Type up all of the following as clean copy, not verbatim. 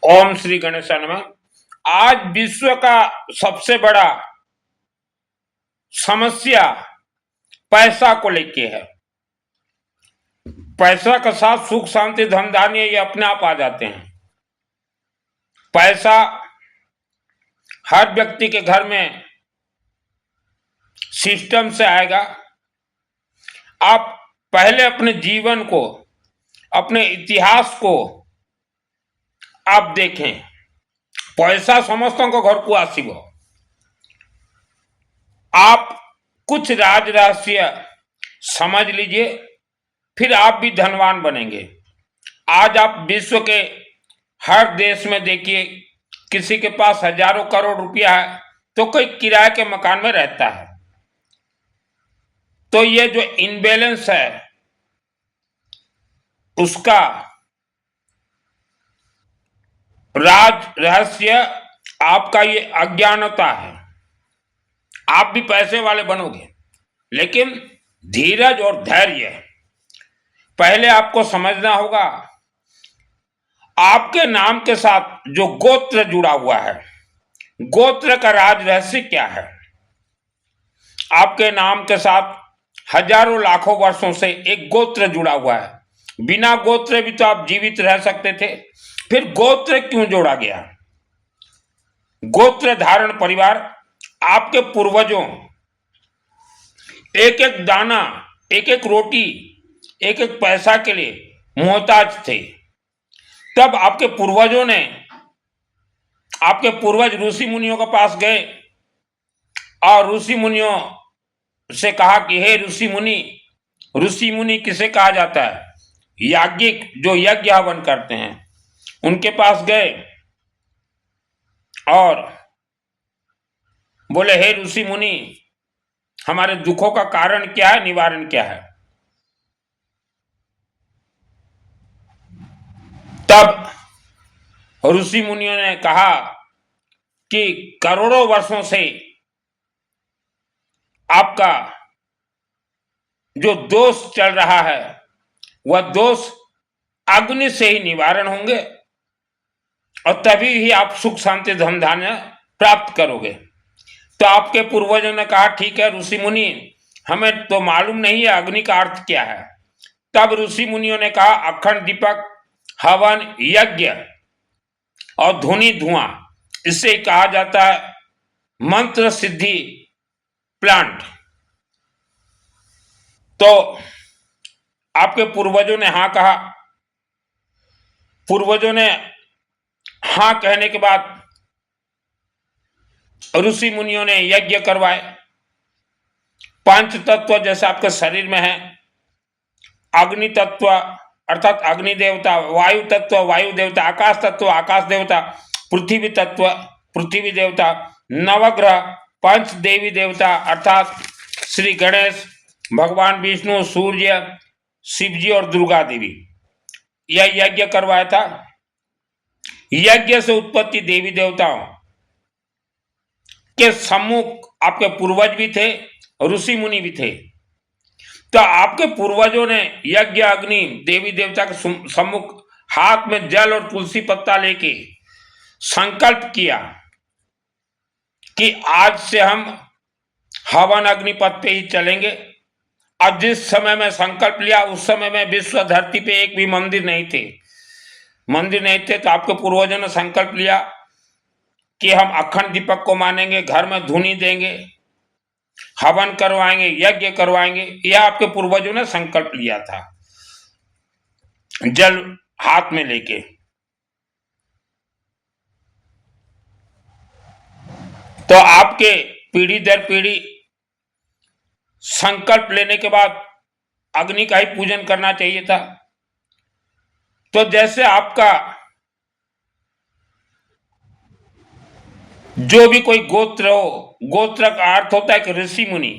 ओम श्री गणेशाय नमः। आज विश्व का सबसे बड़ा समस्या पैसा को लेके है। पैसा के साथ सुख शांति धन धान्य ये अपने आप आ जाते हैं। पैसा हर व्यक्ति के घर में सिस्टम से आएगा। आप पहले अपने जीवन को, अपने इतिहास को आप देखें। पैसा समस्तों घर को आसीब। आप कुछ राज रहस्य समझ लीजिए, फिर आप भी धनवान बनेंगे। आज आप विश्व के हर देश में देखिए, किसी के पास हजारों करोड़ रुपया है तो कोई किराए के मकान में रहता है। तो ये जो इनबैलेंस है उसका राज रहस्य आपका ये अज्ञानता है। आप भी पैसे वाले बनोगे, लेकिन धीरज और धैर्य पहले आपको समझना होगा। आपके नाम के साथ जो गोत्र जुड़ा हुआ है, गोत्र का राज रहस्य क्या है। आपके नाम के साथ हजारों लाखों वर्षों से एक गोत्र जुड़ा हुआ है। बिना गोत्र भी तो आप जीवित रह सकते थे, फिर गोत्र क्यों जोड़ा गया। गोत्र धारण परिवार आपके पूर्वजों एक एक दाना, एक एक रोटी, एक एक पैसा के लिए मोहताज थे। तब आपके पूर्वजों ने, आपके पूर्वज ऋषि मुनियों के पास गए और ऋषि मुनियों से कहा कि हे ऋषि मुनि किसे कहा जाता है? याज्ञिक, जो यज्ञ हवन करते हैं, उनके पास गए और बोले हे ऋषि मुनि, हमारे दुखों का कारण क्या है, निवारण क्या है। तब ऋषि मुनियों ने कहा कि करोड़ों वर्षों से आपका जो दोष चल रहा है वह दोष अग्नि से ही निवारण होंगे और तभी ही आप सुख शांति धन धान्य प्राप्त करोगे। तो आपके पूर्वजों ने कहा ठीक है ऋषि मुनि, हमें तो मालूम नहीं है अग्नि का अर्थ क्या है। तब ऋषि मुनियों ने कहा अखंड दीपक, हवन, यज्ञ और धुनी धुआं, इससे कहा जाता है मंत्र सिद्धि प्लांट। तो आपके पूर्वजों ने हाँ कहा। पूर्वजों ने हाँ कहने के बाद ऋषि मुनियों ने यज्ञ करवाए। पंच तत्व जैसे आपके शरीर में है, अग्नि तत्व अर्थात अग्नि देवता, वायु तत्व वायु देवता, आकाश तत्व आकाश देवता, पृथ्वी तत्व पृथ्वी देवता, नवग्रह पंच देवी देवता अर्थात श्री गणेश, भगवान विष्णु, सूर्य, शिव जी और दुर्गा देवी, यह यज्ञ करवाया था। यज्ञ से उत्पत्ति देवी देवताओं के सम्मुख आपके पूर्वज भी थे, ऋषि मुनि भी थे। तो आपके पूर्वजों ने यज्ञ अग्नि देवी देवता के सम्मुख हाथ में जल और तुलसी पत्ता लेके संकल्प किया कि आज से हम हवन अग्निपथ पे ही चलेंगे। अब जिस समय में संकल्प लिया उस समय में विश्व धरती पे एक भी मंदिर नहीं थे। तो आपके पूर्वजों ने संकल्प लिया कि हम अखंड दीपक को मानेंगे, घर में धुनी देंगे, हवन करवाएंगे, यज्ञ करवाएंगे। यह आपके पूर्वजों ने संकल्प लिया था जल हाथ में लेके। तो आपके पीढ़ी दर पीढ़ी संकल्प लेने के बाद अग्नि का ही पूजन करना चाहिए था। तो जैसे आपका जो भी कोई गोत्र हो, गोत्र का अर्थ होता है कि ऋषि मुनि।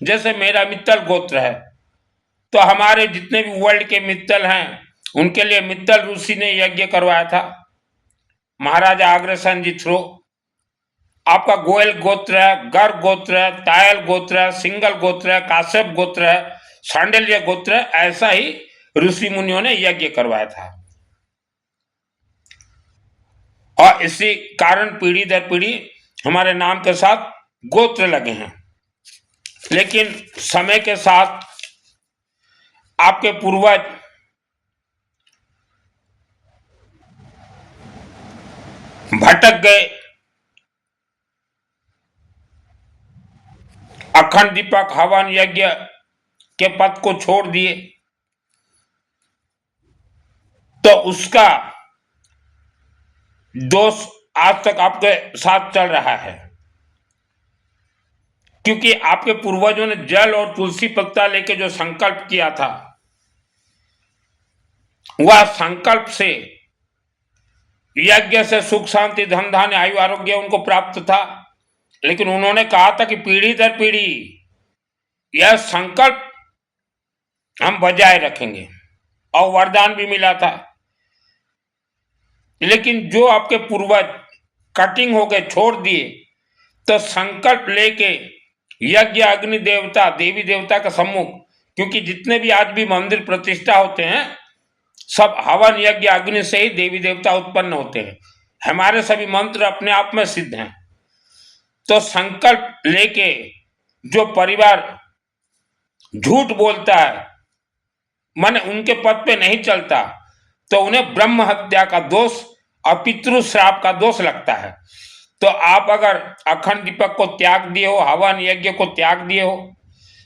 जैसे मेरा मित्तल गोत्र है, तो हमारे जितने भी वर्ल्ड के मित्तल हैं उनके लिए मित्तल ऋषि ने यज्ञ करवाया था, महाराजा अग्रसेन जी थ्रू। आपका गोयल गोत्र है, गर्ग गोत्र है, तायल गोत्र है, सिंगल गोत्र है, काश्यप गोत्र है, सांडल्य गोत्र है, ऐसा ही ऋषि मुनियों ने यज्ञ करवाया था। और इसी कारण पीढ़ी दर पीढ़ी हमारे नाम के साथ गोत्र लगे हैं। लेकिन समय के साथ आपके पूर्वज भटक गए, अखंड दीपक हवन यज्ञ के पद को छोड़ दिए, तो उसका दोष आज तक आपके साथ चल रहा है। क्योंकि आपके पूर्वजों ने जल और तुलसी पत्ता लेके जो संकल्प किया था, वह संकल्प से यज्ञ से सुख शांति धन धान्य आयु आरोग्य उनको प्राप्त था। लेकिन उन्होंने कहा था कि पीढ़ी दर पीढ़ी यह संकल्प हम बजाय रखेंगे, और वरदान भी मिला था। लेकिन जो आपके पूर्वज कटिंग हो गए, छोड़ दिए, तो संकल्प लेके यज्ञ अग्नि देवता देवी देवता का सम्मुख, क्योंकि जितने भी आज भी मंदिर प्रतिष्ठा होते हैं सब हवन यज्ञ अग्नि से ही देवी देवता उत्पन्न होते हैं। हमारे सभी मंत्र अपने आप में सिद्ध हैं। तो संकल्प लेके जो परिवार झूठ बोलता है, मन उनके पद पे नहीं चलता, तो उन्हें ब्रह्म हत्या का दोष और पितृ श्राप का दोष लगता है। तो आप अगर अखंड दीपक को त्याग दिए हो, हवन यज्ञ को त्याग दिए हो,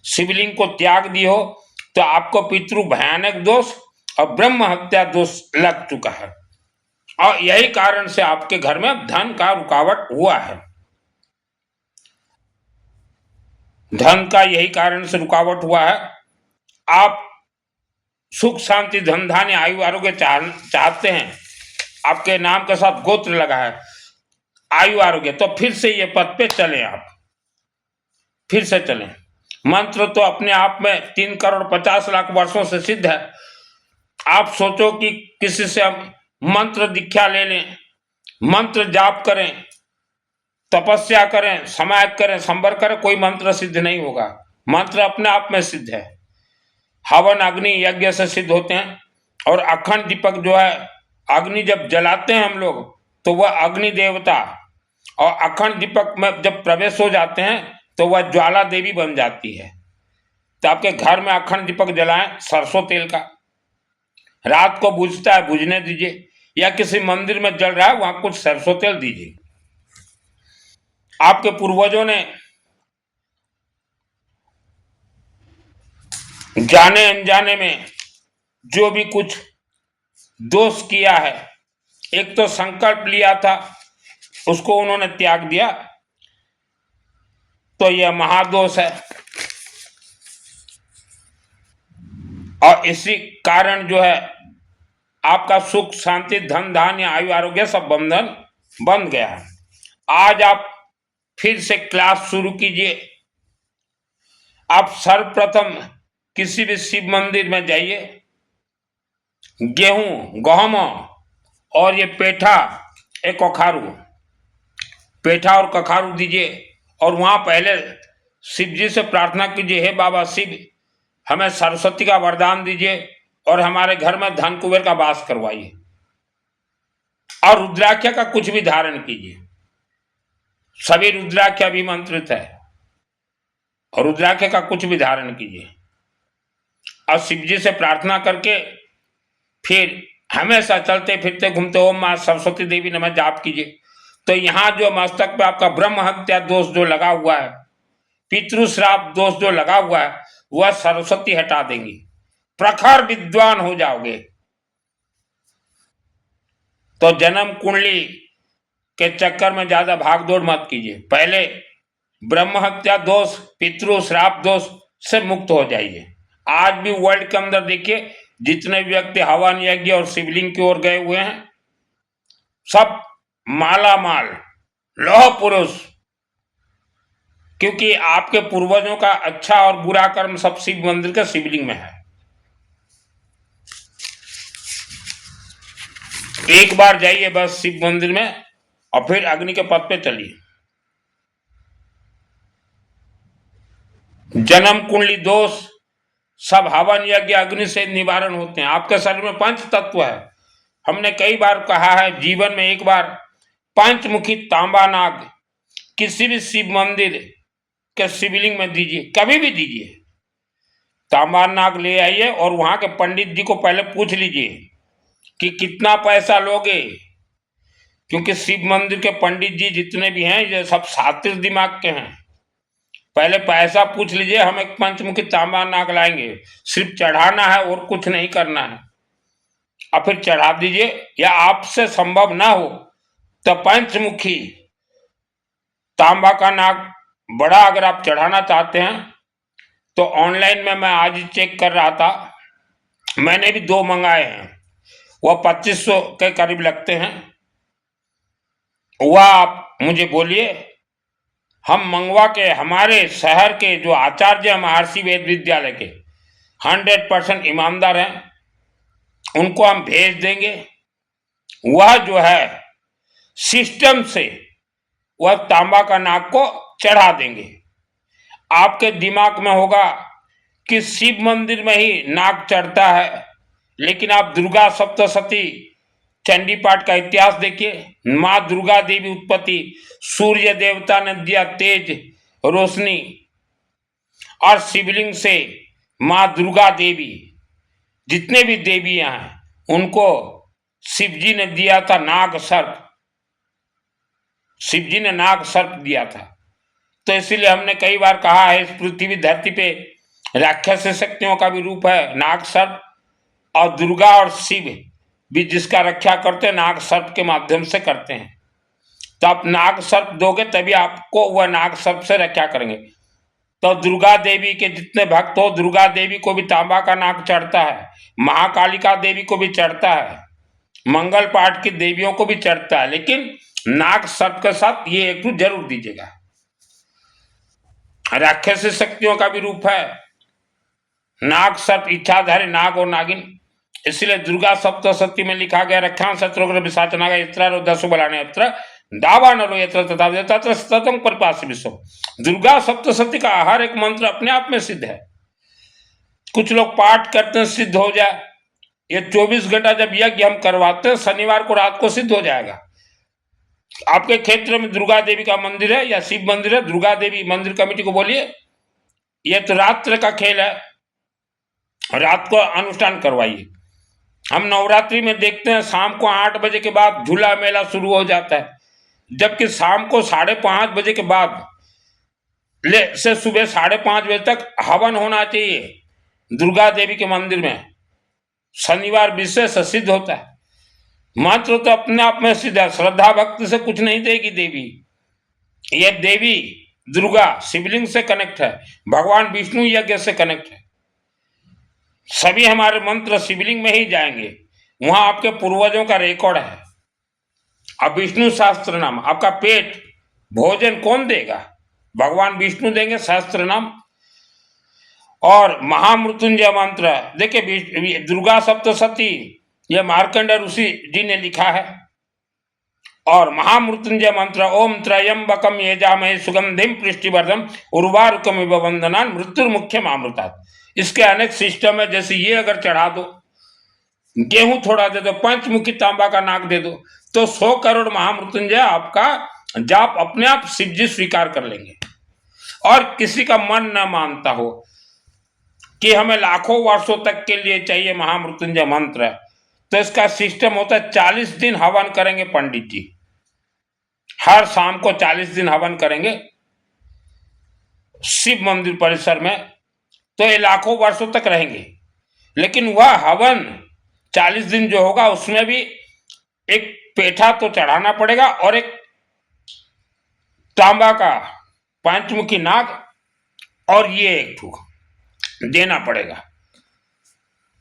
शिवलिंग को त्याग दिए हो, तो आपको पितृ भयानक दोष और ब्रह्म हत्या दोष लग चुका है। और यही कारण से आपके घर में धन का रुकावट हुआ है। धन का यही कारण से रुकावट हुआ है। आप सुख शांति धन धान्य आयु आरोग्य चाहते हैं, आपके नाम के साथ गोत्र लगा है, आयु आरोग्य, तो फिर से ये पद पे चलें, आप फिर से चलें। मंत्र तो अपने आप में 3 करोड़ 50 लाख वर्षों से सिद्ध है। आप सोचो कि किसी से हम मंत्र दीक्षा ले लें, मंत्र जाप करें, तपस्या करें, समायत करें, संबर करें, कोई मंत्र सिद्ध नहीं होगा। मंत्र अपने आप में सिद्ध है। हवन अग्नि यज्ञ से सिद्ध होते हैं। और अखंड दीपक जो है, अग्नि जब जलाते हैं हम लोग, तो वह अग्नि देवता, और अखंड दीपक में जब प्रवेश हो जाते हैं तो वह ज्वाला देवी बन जाती है। तो आपके घर में अखंड दीपक जलाएं सरसों तेल का, रात को बुझता है बुझने दीजिए, या किसी मंदिर में जल रहा है वहां कुछ सरसों तेल दीजिए। आपके पूर्वजों ने जाने अनजाने में जो भी कुछ दोष किया है, एक तो संकल्प लिया था उसको उन्होंने त्याग दिया, तो यह महादोष है। और इसी कारण जो है आपका सुख शांति धन धान्य आयु आरोग्य सब बंधन बंध गया है। आज आप फिर से क्लास शुरू कीजिए। आप सर्वप्रथम किसी भी शिव मंदिर में जाइए, गेहूं गहम और ये पेठा एक कखारू, पेठा और कखारू दीजिए, और वहां पहले शिव जी से प्रार्थना कीजिए, हे बाबा शिव हमें सरस्वती का वरदान दीजिए और हमारे घर में धन कुबेर का वास करवाइए। और रुद्राक्ष का कुछ भी धारण कीजिए, सभी रुद्राक्ष अभिमंत्रित है, और रुद्राक्ष का कुछ भी धारण कीजिए और शिव जी से प्रार्थना करके फिर हमेशा चलते फिरते घूमते ओम मां सरस्वती देवी नमः जाप कीजिए। तो यहाँ जो मस्तक पे आपका ब्रह्म हत्या दोष जो लगा हुआ है, पितृ श्राप दोष जो लगा हुआ है, वह सरस्वती हटा देंगी, प्रखर विद्वान हो जाओगे। तो जन्म कुंडली के चक्कर में ज्यादा भागदौड़ मत कीजिए, पहले ब्रह्म हत्या दोष पितृ श्राप दोष से मुक्त हो जाइए। आज भी वर्ल्ड के अंदर देखिए जितने व्यक्ति हवन यज्ञ और शिवलिंग की ओर गए हुए हैं, सब माला माल लौह पुरुष, क्योंकि आपके पूर्वजों का अच्छा और बुरा कर्म सब शिव मंदिर के शिवलिंग में है। एक बार जाइए बस शिव मंदिर में और फिर अग्नि के पथ पे चलिए। जन्म कुंडली दोष सब हवन यज्ञ अग्नि से निवारण होते हैं। आपके शरीर में 5 तत्व है। हमने कई बार कहा है जीवन में एक बार पंचमुखी तांबा नाग किसी भी शिव मंदिर के शिवलिंग में दीजिए, कभी भी दीजिए। तांबा नाग ले आइए और वहां के पंडित जी को पहले पूछ लीजिए कि कितना पैसा लोगे, क्योंकि शिव मंदिर के पंडित जी जितने भी हैं ये सब सातिर दिमाग के हैं। पहले पैसा पूछ लीजिए, हम एक पंचमुखी तांबा नाग लाएंगे, सिर्फ चढ़ाना है और कुछ नहीं करना है, और फिर चढ़ा दीजिए। या आपसे संभव ना हो तो पंचमुखी तांबा का नाग बड़ा अगर आप चढ़ाना चाहते हैं तो ऑनलाइन में मैं आज ही चेक कर रहा था, मैंने भी 2 मंगाए हैं, वह 2500 के करीब लगते हैं। वह आप मुझे बोलिए, हम मंगवा के हमारे शहर के जो आचार्य महर्षि वेद विद्यालय के 100% ईमानदार हैं, उनको हम भेज देंगे। वह जो है सिस्टम से वह तांबा का नाग को चढ़ा देंगे। आपके दिमाग में होगा कि शिव मंदिर में ही नाग चढ़ता है, लेकिन आप दुर्गा सप्तशती चंडी पाठ का इतिहास देखिए। माँ दुर्गा देवी उत्पत्ति, सूर्य देवता ने दिया तेज रोशनी, और शिवलिंग से माँ दुर्गा देवी, जितने भी देवियां हैं उनको शिव जी ने दिया था नाग सर्प, शिव जी ने नाग सर्प दिया था। तो इसीलिए हमने कई बार कहा है, इस पृथ्वी धरती पे राक्षस शक्तियों का भी रूप है नाग सर्प, और दुर्गा और शिव भी जिसका रक्षा करते हैं नाग सर्प के माध्यम से करते हैं। तो आप नाग सर्प दोगे तभी आपको वह नाग सर्प से रक्षा करेंगे। तो दुर्गा देवी के जितने भक्त हो, दुर्गा देवी को भी तांबा का नाग चढ़ता है, महाकालिका देवी को भी चढ़ता है, मंगल पाठ की देवियों को भी चढ़ता है, लेकिन नाग सर्प के साथ ये एक जरूर दीजिएगा। राक्षसी शक्तियों का भी रूप है नाग सर्प, इच्छाधारी नाग और नागिन। इसलिए दुर्गा सप्तशती में लिखा गया, रक्षा शत्रुघ्न विशाच नागा यत्र दसु बलाने यत्र दावा नरो यत्र तथा तत्र सततं परिपास्य विश्व। दुर्गा सप्तशती का हर एक मंत्र अपने आप में सिद्ध है। कुछ लोग पाठ करते हैं सिद्ध हो जाए, ये 24 घंटा जब यज्ञ हम करवाते हैं शनिवार को रात को सिद्ध हो जाएगा। आपके क्षेत्र में दुर्गा देवी का मंदिर है या शिव मंदिर है, दुर्गा देवी मंदिर कमेटी को बोलिए, ये तो रात्र का खेल है, रात को अनुष्ठान करवाइए। हम नवरात्रि में देखते हैं शाम को 8 बजे के बाद झूला मेला शुरू हो जाता है, जबकि शाम को 5:30 बजे के बाद से सुबह 5:30 बजे तक हवन होना चाहिए दुर्गा देवी के मंदिर में। शनिवार विशेष सिद्ध होता है। मंत्र तो अपने आप में सिद्ध है, श्रद्धा भक्ति से कुछ नहीं देगी देवी। यह देवी दुर्गा शिवलिंग से कनेक्ट है, भगवान विष्णु यज्ञ से कनेक्ट है। सभी हमारे मंत्र शिवलिंग में ही जाएंगे, वहां आपके पूर्वजों का रिकॉर्ड है। अब विष्णु सहस्त्र नाम, आपका पेट भोजन कौन देगा? भगवान विष्णु देंगे सहस्त्र नाम। और महामृत्युंजय मंत्र देखिए, दुर्गा सप्तशती यह मार्कंड ऋषि जी ने लिखा है। और महामृत्युंजय मंत्र ओम त्रयंबकम यजामहे सुगंधिम पुष्टिवर्धनम उर्वारुकमिव वंदनान् मृत्युर्मुख्यम अमृतात्। इसके अनेक सिस्टम है, जैसे ये अगर चढ़ा दो, गेहूं थोड़ा दे दो, पंचमुखी तांबा का नाग दे दो, तो 100 करोड़ महामृत्युंजय आपका जाप अपने आप शिव जी स्वीकार कर लेंगे। और किसी का मन न मानता हो कि हमें लाखों वर्षों तक के लिए चाहिए महामृत्युंजय मंत्र, तो इसका सिस्टम होता है 40 दिन हवन करेंगे पंडित जी, हर शाम को 40 दिन हवन करेंगे शिव मंदिर परिसर में, तो ये लाखों वर्षों तक रहेंगे। लेकिन वह हवन 40 दिन जो होगा उसमें भी एक पेठा तो चढ़ाना पड़ेगा और एक तांबा का पंचमुखी नाग और ये एक ठू देना पड़ेगा,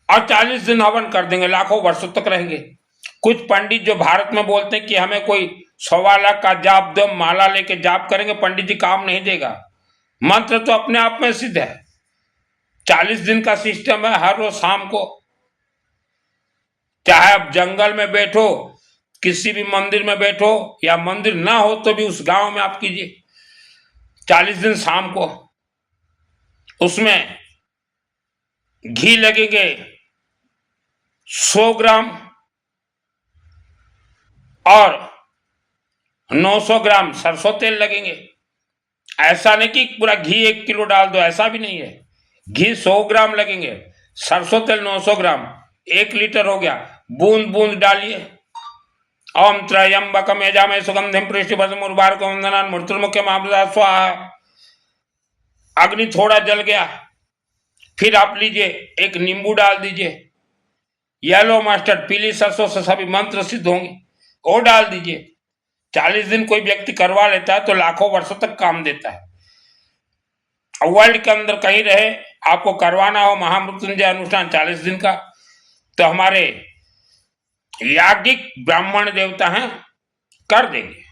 और 40 दिन हवन कर देंगे, लाखों वर्षों तक रहेंगे। कुछ पंडित जो भारत में बोलते हैं कि हमें कोई 1.25 लाख का जाप दो, माला लेके जाप करेंगे, पंडित जी काम नहीं देगा। मंत्र तो अपने आप में सिद्ध है, 40 दिन का सिस्टम है। हर रोज शाम को, चाहे आप जंगल में बैठो, किसी भी मंदिर में बैठो, या मंदिर ना हो तो भी उस गांव में आप कीजिए 40 दिन शाम को। उसमें घी लगेंगे 100 ग्राम, और 900 ग्राम सरसों तेल लगेंगे। ऐसा नहीं कि पूरा घी 1 किलो डाल दो, ऐसा भी नहीं है। घी 100 ग्राम लगेंगे, सरसों तेल 900 ग्राम, 1 लीटर हो गया। बूंद बूंद डालिए। ओम त्र्यंबकम यजामहे सुगंधिम पुष्टिवर्धनम् उर्वारुकम् वंदनान् मृत्युर्मुख्यम् अमृतात् स्वाहा। अग्नि थोड़ा जल गया, फिर आप लीजिए एक नींबू डाल दीजिए, येलो मस्टर्ड, पीली सरसों से सभी मंत्र सिद्ध होंगे, वो डाल दीजिए। 40 दिन कोई व्यक्ति करवा लेता है तो लाखों वर्षों तक काम देता है। वर्ल्ड के अंदर कहीं रहे, आपको करवाना हो महामृत्युंजय अनुष्ठान 40 दिन का, तो हमारे याज्ञिक ब्राह्मण देवता हैं, कर देंगे।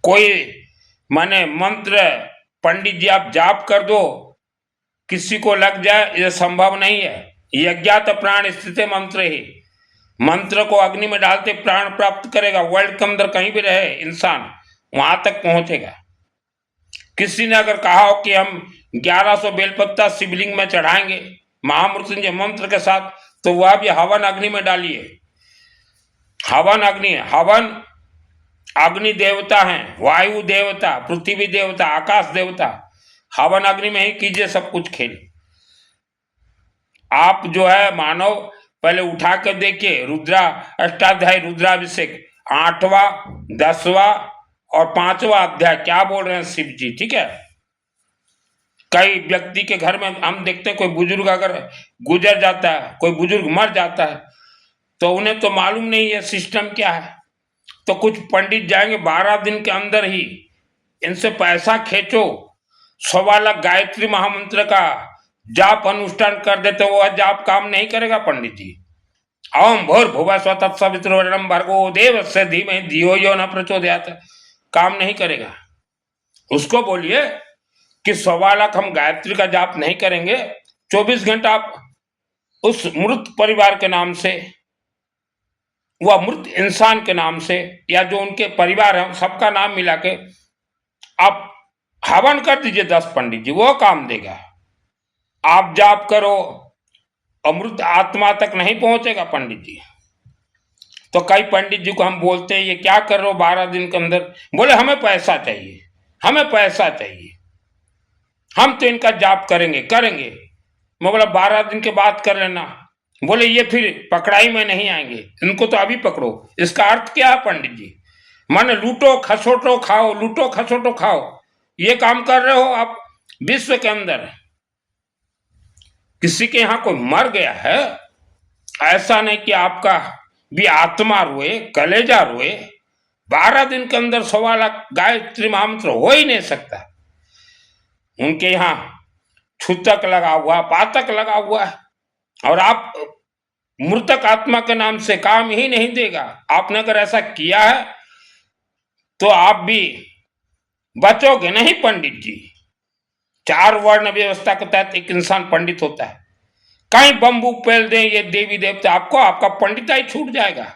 कोई माने मंत्र पंडित जी आप जाप कर दो, किसी को लग जाए, यह संभव नहीं है। यज्ञात प्राण स्थित मंत्र ही, मंत्र को अग्नि में डालते प्राण प्राप्त करेगा। वर्ल्ड के अंदर कहीं भी रहे इंसान, वहां तक पहुंचेगा। किसी ने अगर कहा हो कि हम 1100 बेलपत्ता शिवलिंग में चढ़ाएंगे महामृत्युंजय मंत्र के साथ, तो वह भी हवन अग्नि में डालिए। हवन अग्नि, हवन अग्नि देवता हैं, वायु देवता, पृथ्वी देवता, आकाश देवता, हवन अग्नि में ही कीजिए सब कुछ खेल। आप जो है मानव पहले उठा कर देखिए, रुद्रा अष्टाध्याय रुद्राभिषेक 8वां 10वां और 5वां अध्याय क्या बोल रहे हैं शिव जी, ठीक है। कई व्यक्ति के घर में हम देखते हैं कोई बुजुर्ग अगर गुजर जाता है, कोई बुजुर्ग मर जाता है, तो उन्हें तो मालूम नहीं है सिस्टम क्या है, तो कुछ पंडित जाएंगे 12 दिन के अंदर ही इनसे पैसा खींचो, 1.25 लाख गायत्री महामंत्र का जाप अनुष्ठान कर देते, वो जाप काम नहीं करेगा पंडित जी। ओम भूर्भुवः स्वः तत्सवितुर्वरेण्यं भर्गो देवस्य धीमहि धियो यो न प्रचोदयात्, काम नहीं करेगा। उसको बोलिए कि 1.25 लाख हम गायत्री का जाप नहीं करेंगे, 24 घंटा आप उस मृत परिवार के नाम से, वह मृत इंसान के नाम से, या जो उनके परिवार है सबका नाम मिला के आप हवन कर दीजिए 10 पंडित जी, वो काम देगा। आप जाप करो, अमृत आत्मा तक नहीं पहुंचेगा पंडित जी। तो कई पंडित जी को हम बोलते हैं ये क्या कर रहे हो 12 दिन के अंदर, बोले हमें पैसा चाहिए, हमें पैसा चाहिए, हम तो इनका जाप करेंगे करेंगे। मैं बोला 12 दिन के बाद कर लेना, बोले ये फिर पकड़ाई में नहीं आएंगे, इनको तो अभी पकड़ो। इसका अर्थ क्या है पंडित जी, माने लूटो खसोटो खाओ, लूटो खसोटो खाओ, ये काम कर रहे हो आप विश्व के अंदर। किसी के यहां कोई मर गया है, ऐसा नहीं कि आपका भी आत्मा रोए, कलेजा रोए। 12 दिन के अंदर 1.25 लाख गायत्री महामंत्र हो ही नहीं सकता। उनके यहां छूतक लगा हुआ, पातक लगा हुआ है, और आप मृतक आत्मा के नाम से काम ही नहीं देगा। आपने अगर ऐसा किया है तो आप भी बचोगे नहीं पंडित जी। 4 वर्ण व्यवस्था के तहत एक इंसान पंडित होता है, कहीं बम्बू पेल दें ये देवी देवता आपको, आपका पंडिताई छूट जाएगा।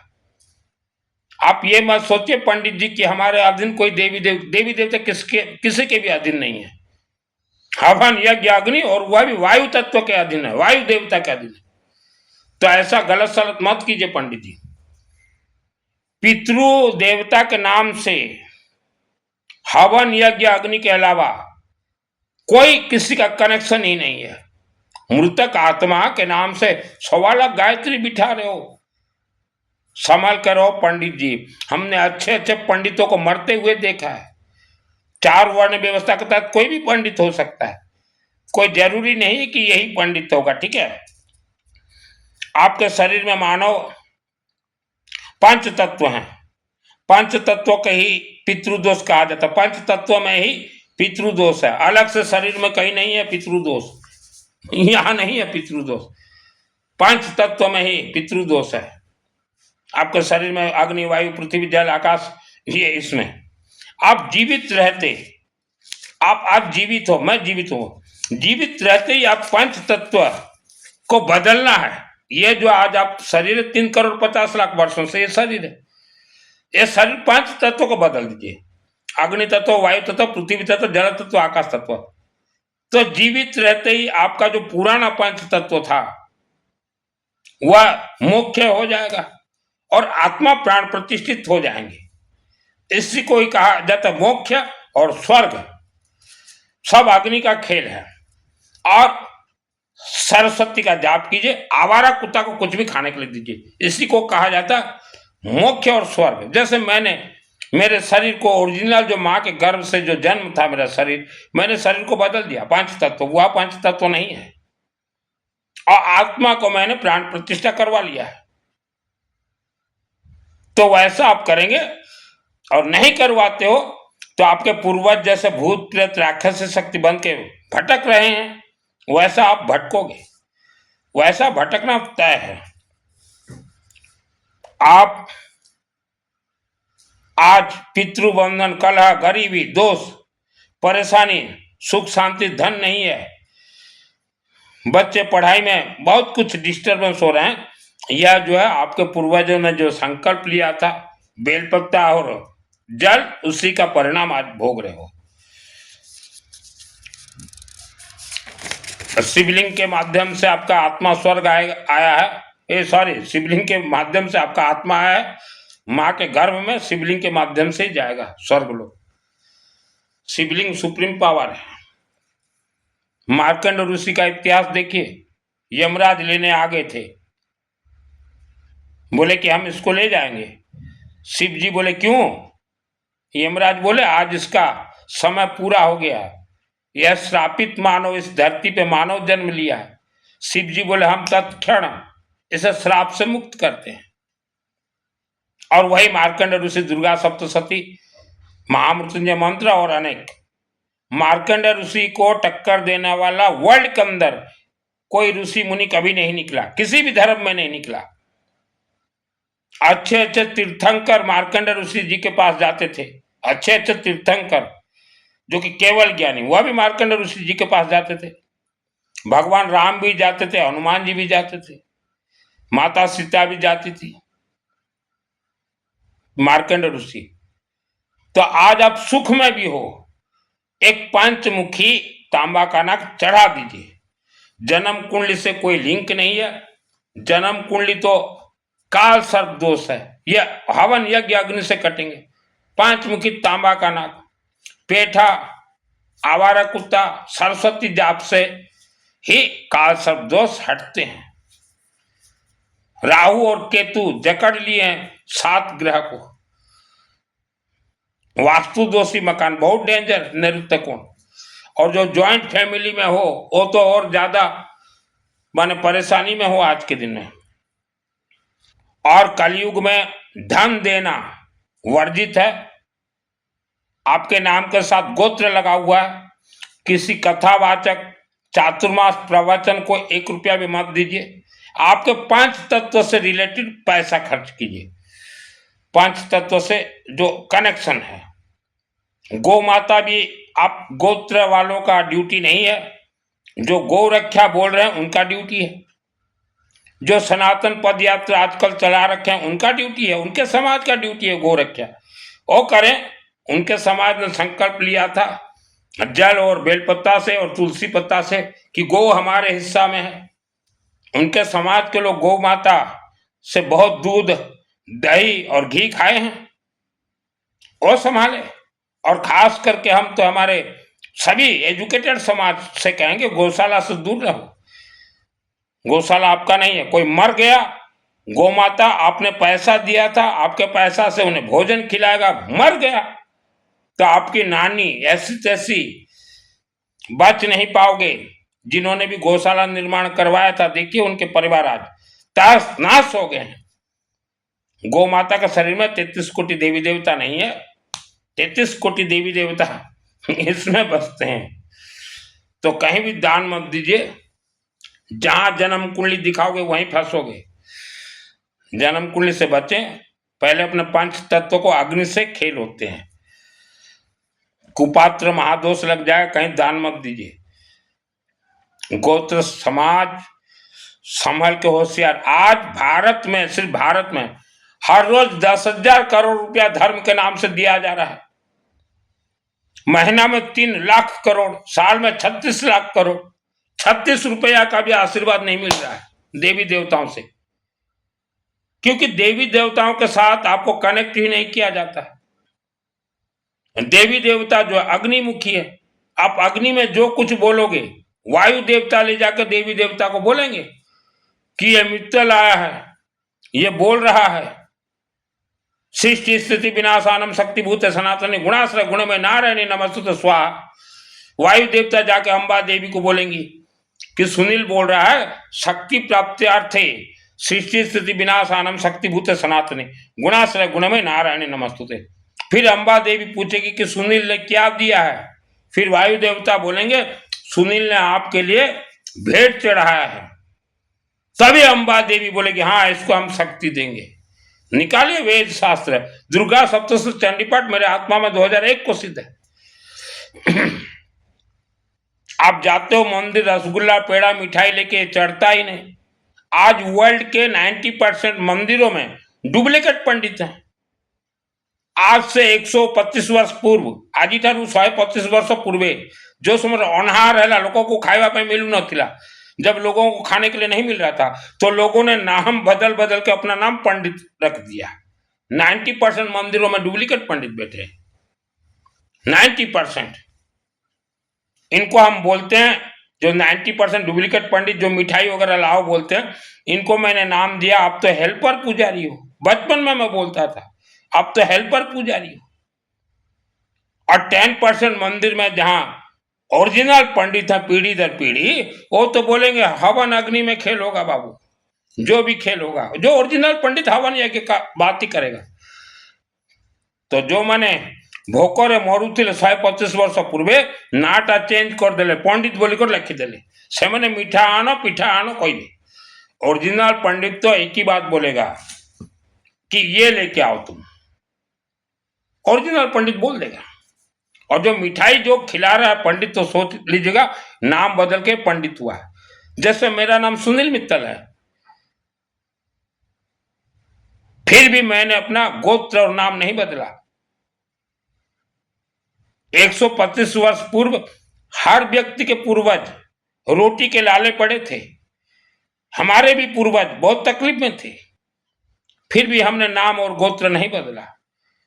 आप ये मत सोचिए पंडित जी कि हमारे अधीन कोई देवी देवता किसी के भी अधीन नहीं है। हवन यज्ञ अग्नि, और वह भी वायु तत्व के अधीन है, वायु देवता के अधीन है। तो ऐसा गलत सलत मत कीजिए पंडित जी। पितृ देवता के नाम से हवन यज्ञ अग्नि के अलावा कोई किसी का कनेक्शन ही नहीं है। मृतक आत्मा के नाम से 1.25 लाख गायत्री बिठा रहे हो, संभल करो पंडित जी। हमने अच्छे अच्छे पंडितों को मरते हुए देखा है। 4 वर्ण व्यवस्था के तहत कोई भी पंडित हो सकता है, कोई जरूरी नहीं कि यही पंडित होगा, ठीक है। आपके शरीर में मानव 5 तत्व हैं, 5 तत्वों के ही पितृदोष कहा जाता है। 5 तत्वों में ही पितृदोष है, अलग से शरीर में कहीं नहीं है पितृदोष, यहां नहीं है पितृदोष। 5 तत्वों में ही पितृदोष है। आपके शरीर में अग्नि वायु पृथ्वी जल आकाश, ये इसमें आप जीवित रहते, आप आज जीवित हो, मैं जीवित हूं, जीवित रहते ही आप 5 तत्व को बदलना है। ये जो आज आप शरीर 3 करोड़ 50 लाख वर्षों से ये शरीर है, ये शरीर 5 तत्वों को बदल दीजिए, अग्नि तत्व, वायु तत्व, पृथ्वी तत्व, जल तत्व, आकाश तत्व। तो जीवित रहते ही आपका जो पुराना 5 तत्व था वह मुख्य हो जाएगा। और आत्मा प्राण प्रतिष्ठित हो जाएंगे। इसी को ही कहा जाता है मोक्ष और स्वर्ग सब अग्नि का खेल है। और सरस्वती का जाप कीजिए, आवारा कुत्ता को कुछ भी खाने के लिए दीजिए, इसी को कहा जाता है मोक्ष और स्वर्ग। जैसे मैंने मेरे शरीर को ओरिजिनल जो माँ के गर्भ से जो जन्म था मेरा शरीर, मैंने शरीर को बदल दिया, 5 तत्व, वह 5 तत्व नहीं है। और आत्मा को मैंने प्राण प्रतिष्ठा करवा लिया है। तो वैसा आप करेंगे, और नहीं करवाते हो तो आपके पूर्वज जैसे भूत प्रेत राक्षस से शक्ति बन के भटक रहे हैं, वैसा आप भटकोगे, वैसा भटकना तय है। आप आज पितृबंधन, कलह, गरीबी, दोष, परेशानी, सुख शांति, धन नहीं है, बच्चे पढ़ाई में बहुत कुछ डिस्टर्बेंस हो रहे हैं, यह जो है आपके पूर्वजों ने जो संकल्प लिया था बेलपत्ता और जल, उसी का परिणाम आज भोग रहे हो। शिवलिंग के माध्यम से आपका आत्मा स्वर्ग आया है, शिवलिंग के माध्यम से आपका आत्मा आया है, माँ के गर्भ में शिवलिंग के माध्यम से ही जाएगा स्वर्ग लोग। शिवलिंग सुप्रीम पावर है। मार्कंड ऋषि का इतिहास देखिए, यमराज लेने आ गए थे, बोले कि हम इसको ले जाएंगे। शिव जी बोले क्यों? यमराज बोले आज इसका समय पूरा हो गया, यह श्रापित मानव इस धरती पे मानव जन्म लिया है। शिव जी बोले हम तत्क्षण इसे श्राप से मुक्त करते हैं। और वही मार्कंड ऋषि दुर्गा सप्तशती, महामृत्युंजय मंत्र और अनेक, मार्कंड ऋषि को टक्कर देने वाला वर्ल्ड के अंदर कोई ऋषि मुनि कभी नहीं निकला, किसी भी धर्म में नहीं निकला। अच्छे अच्छे तीर्थंकर मार्कंड ऋषि जी के पास जाते थे, अच्छे अच्छे तीर्थंकर जो कि केवल ज्ञानी, वह भी मार्कंड ऋषि जी के पास जाते थे। भगवान राम भी जाते थे, हनुमान जी भी जाते थे, माता सीता भी जाती थी, मार्कंड ऋषि। तो आज आप सुख में भी हो, एक पंचमुखी तांबा का नाग चढ़ा दीजिए। जन्म कुंडली से कोई लिंक नहीं है, जन्म कुंडली तो काल सर्प दोष है, यह हवन यज्ञ अग्नि से कटेंगे। पंचमुखी तांबा का नाग, पेठा, आवारा कुत्ता, सरस्वती जाप से ही काल सर्प दोष हटते हैं। राहु और केतु जकड़ लिए हैं 7 ग्रह को, वास्तु दोषी मकान बहुत डेंजर, नैऋत्य कोण। और जो ज्वाइंट फैमिली में हो वो तो और ज्यादा माने परेशानी में हो आज के दिन में। और कलयुग में धन देना वर्जित है। आपके नाम के साथ गोत्र लगा हुआ है, किसी कथावाचक चातुर्मास प्रवचन को 1 रुपया भी मत दीजिए। आपके 5 तत्व से रिलेटेड पैसा खर्च कीजिए, 5 तत्व से जो कनेक्शन है। गौ माता भी आप गोत्र वालों का ड्यूटी नहीं है, जो गौ रक्षा बोल रहे हैं उनका ड्यूटी है, जो सनातन पद यात्रा आजकल चला रखे हैं उनका ड्यूटी है, उनके समाज का ड्यूटी है गौ रक्षा, वो करें। उनके समाज ने संकल्प लिया था जल और बेलपत्ता से और तुलसी पत्ता से कि गौ हमारे हिस्सा में है। उनके समाज के लोग गौ माता से बहुत दूध, दही और घी खाए हैं, वो संभाले। और खास करके हम तो हमारे सभी एजुकेटेड समाज से कहेंगे गौशाला से दूर रहो। गौशाला आपका नहीं है, कोई मर गया, गौ माता आपने पैसा दिया था, आपके पैसा से उन्हें भोजन खिलाएगा, मर गया तो आपकी नानी ऐसी तैसी बच नहीं पाओगे। जिन्होंने भी गौशाला निर्माण करवाया था, देखिए उनके परिवार आज तहस नाश हो गए हैं। गौ माता के शरीर में 33 कोटि देवी देवता नहीं है, 33 कोटि देवी देवता इसमें बसते हैं। तो कहीं भी दान मत दीजिए, जहां जन्म कुंडली दिखाओगे वहीं फंसोगे। जन्म कुंडली से बचें, पहले अपने 5 तत्वों को, अग्नि से खेल होते हैं, कुपात्र महादोष लग जाए, कहीं दान मत दीजिए। गोत्र समाज संभल के होशियार। आज भारत में, सिर्फ भारत में हर रोज 10,000 करोड़ रुपया धर्म के नाम से दिया जा रहा है। महीना में 3 लाख करोड़, साल में 36 लाख करोड़। 36 रुपया का भी आशीर्वाद नहीं मिल रहा है देवी देवताओं से। क्योंकि देवी देवताओं के साथ आपको कनेक्ट ही नहीं किया जाता है। देवी देवता जो अग्निमुखी है, आप अग्नि में जो कुछ बोलोगे, वायु देवता ले जाकर देवी देवता को बोलेंगे कि ये मित्तल आया है, ये बोल रहा है, सृष्टि स्थिति विनाशानम शक्तिभूत सनातनी गुणाश्रय गुण में नारायणी नमस्तुते स्वाहा। वायु देवता जाके अंबा देवी को बोलेंगी कि सुनील बोल रहा है, शक्ति प्राप्त्यार्थे सृष्टि स्थिति विनाशानम शक्तिभूत सनातनी गुणाश्रय गुण में नारायणी नमस्तुते। फिर अंबा देवी पूछेगी कि सुनील ने क्या दिया है, फिर वायु देवता बोलेंगे सुनील ने आपके लिए भेंट चढ़ाया है। तभी अंबा देवी बोलेगी हाँ इसको हम शक्ति देंगे। निकालिए वेद शास्त्र, दुर्गा सप्तशती चंडीपाठ मेरे आत्मा में 2001 को सिद्ध है। आप जाते हो मंदिर, रसगुल्ला पेड़ा मिठाई लेके चढ़ता ही नहीं। आज वर्ल्ड के 90% मंदिरों में डुप्लीकेट पंडित हैं। आज से 125 वर्ष पूर्व, आज 125 वर्ष पूर्वे जो समय अनहार है लोगों को खावा पे मिलू नथिला, जब लोगों को खाने के लिए नहीं मिल रहा था तो लोगों ने नाम बदल बदल के अपना नाम पंडित रख दिया। 90% मंदिरों में डुप्लीकेट पंडित बैठे हैं, 90%। इनको हम बोलते हैं जो 90% डुप्लीकेट पंडित जो मिठाई वगैरह लाओ बोलते हैं, इनको मैंने नाम दिया आप तो हेल्पर पुजारी हो। बचपन में मैं बोलता था आप तो हेल्पर पुजारी हो। और 10% मंदिर में जहां ओरिजिनल पंडित है पीढ़ी दर पीढ़ी, वो तो बोलेंगे हवन अग्नि में खेल होगा बाबू, जो भी खेल होगा। जो ओरिजिनल पंडित हवन यज्ञ का बात ही करेगा। तो जो मैंने भोकरे मरुथिले 125 वर्ष पूर्वे नाटा चेंज कर देले, पंडित बोलिकर लिखिदेले, से मैंने मीठा आनो पीठा आनो कहबे। ओरिजिनल पंडित तो एक ही बात बोलेगा कि ये लेके आओ तुम, ओरिजिनल पंडित बोल देगा। और जो मिठाई जो खिला रहा है पंडित, तो सोच लीजिएगा नाम बदल के पंडित हुआ है। जैसे मेरा नाम सुनील मित्तल है, फिर भी मैंने अपना गोत्र और नाम नहीं बदला। 125 वर्ष पूर्व हर व्यक्ति के पूर्वज रोटी के लाले पड़े थे। हमारे भी पूर्वज बहुत तकलीफ में थे, फिर भी हमने नाम और गोत्र नहीं बदला।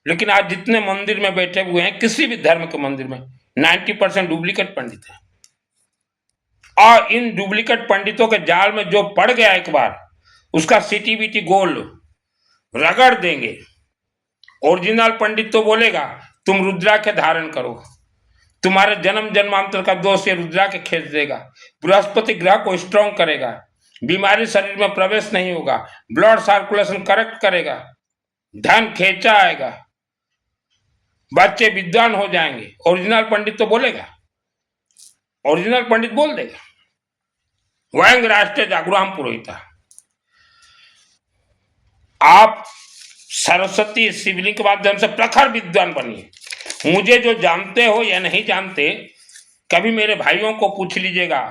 लेकिन आज जितने मंदिर में बैठे हुए हैं, किसी भी धर्म के मंदिर में 90% डुप्लीकेट पंडित हैं। और इन डुप्लीकेट पंडितों के जाल में जो पड़ गया एक बार, उसका सीटी बीटी गोल्ड रगड़ देंगे। ओरिजिनल पंडित तो बोलेगा तुम रुद्राक्ष धारण करो, तुम्हारे जन्म जन्मांतर का दोष ये रुद्राक्ष खींच देगा, बृहस्पति ग्रह को स्ट्रांग करेगा, बीमारी शरीर में प्रवेश नहीं होगा, ब्लड सर्कुलेशन करेक्ट करेगा, धन खींचा आएगा, बच्चे विद्वान हो जाएंगे। ओरिजिनल पंडित तो बोलेगा, ओरिजिनल पंडित बोल देगा। वयंग राष्ट्र जागृहम पुरोहिता। आप सरस्वती शिवलिंग के माध्यम से प्रखर विद्वान बनिए। मुझे जो जानते हो या नहीं जानते, कभी मेरे भाइयों को पूछ लीजिएगा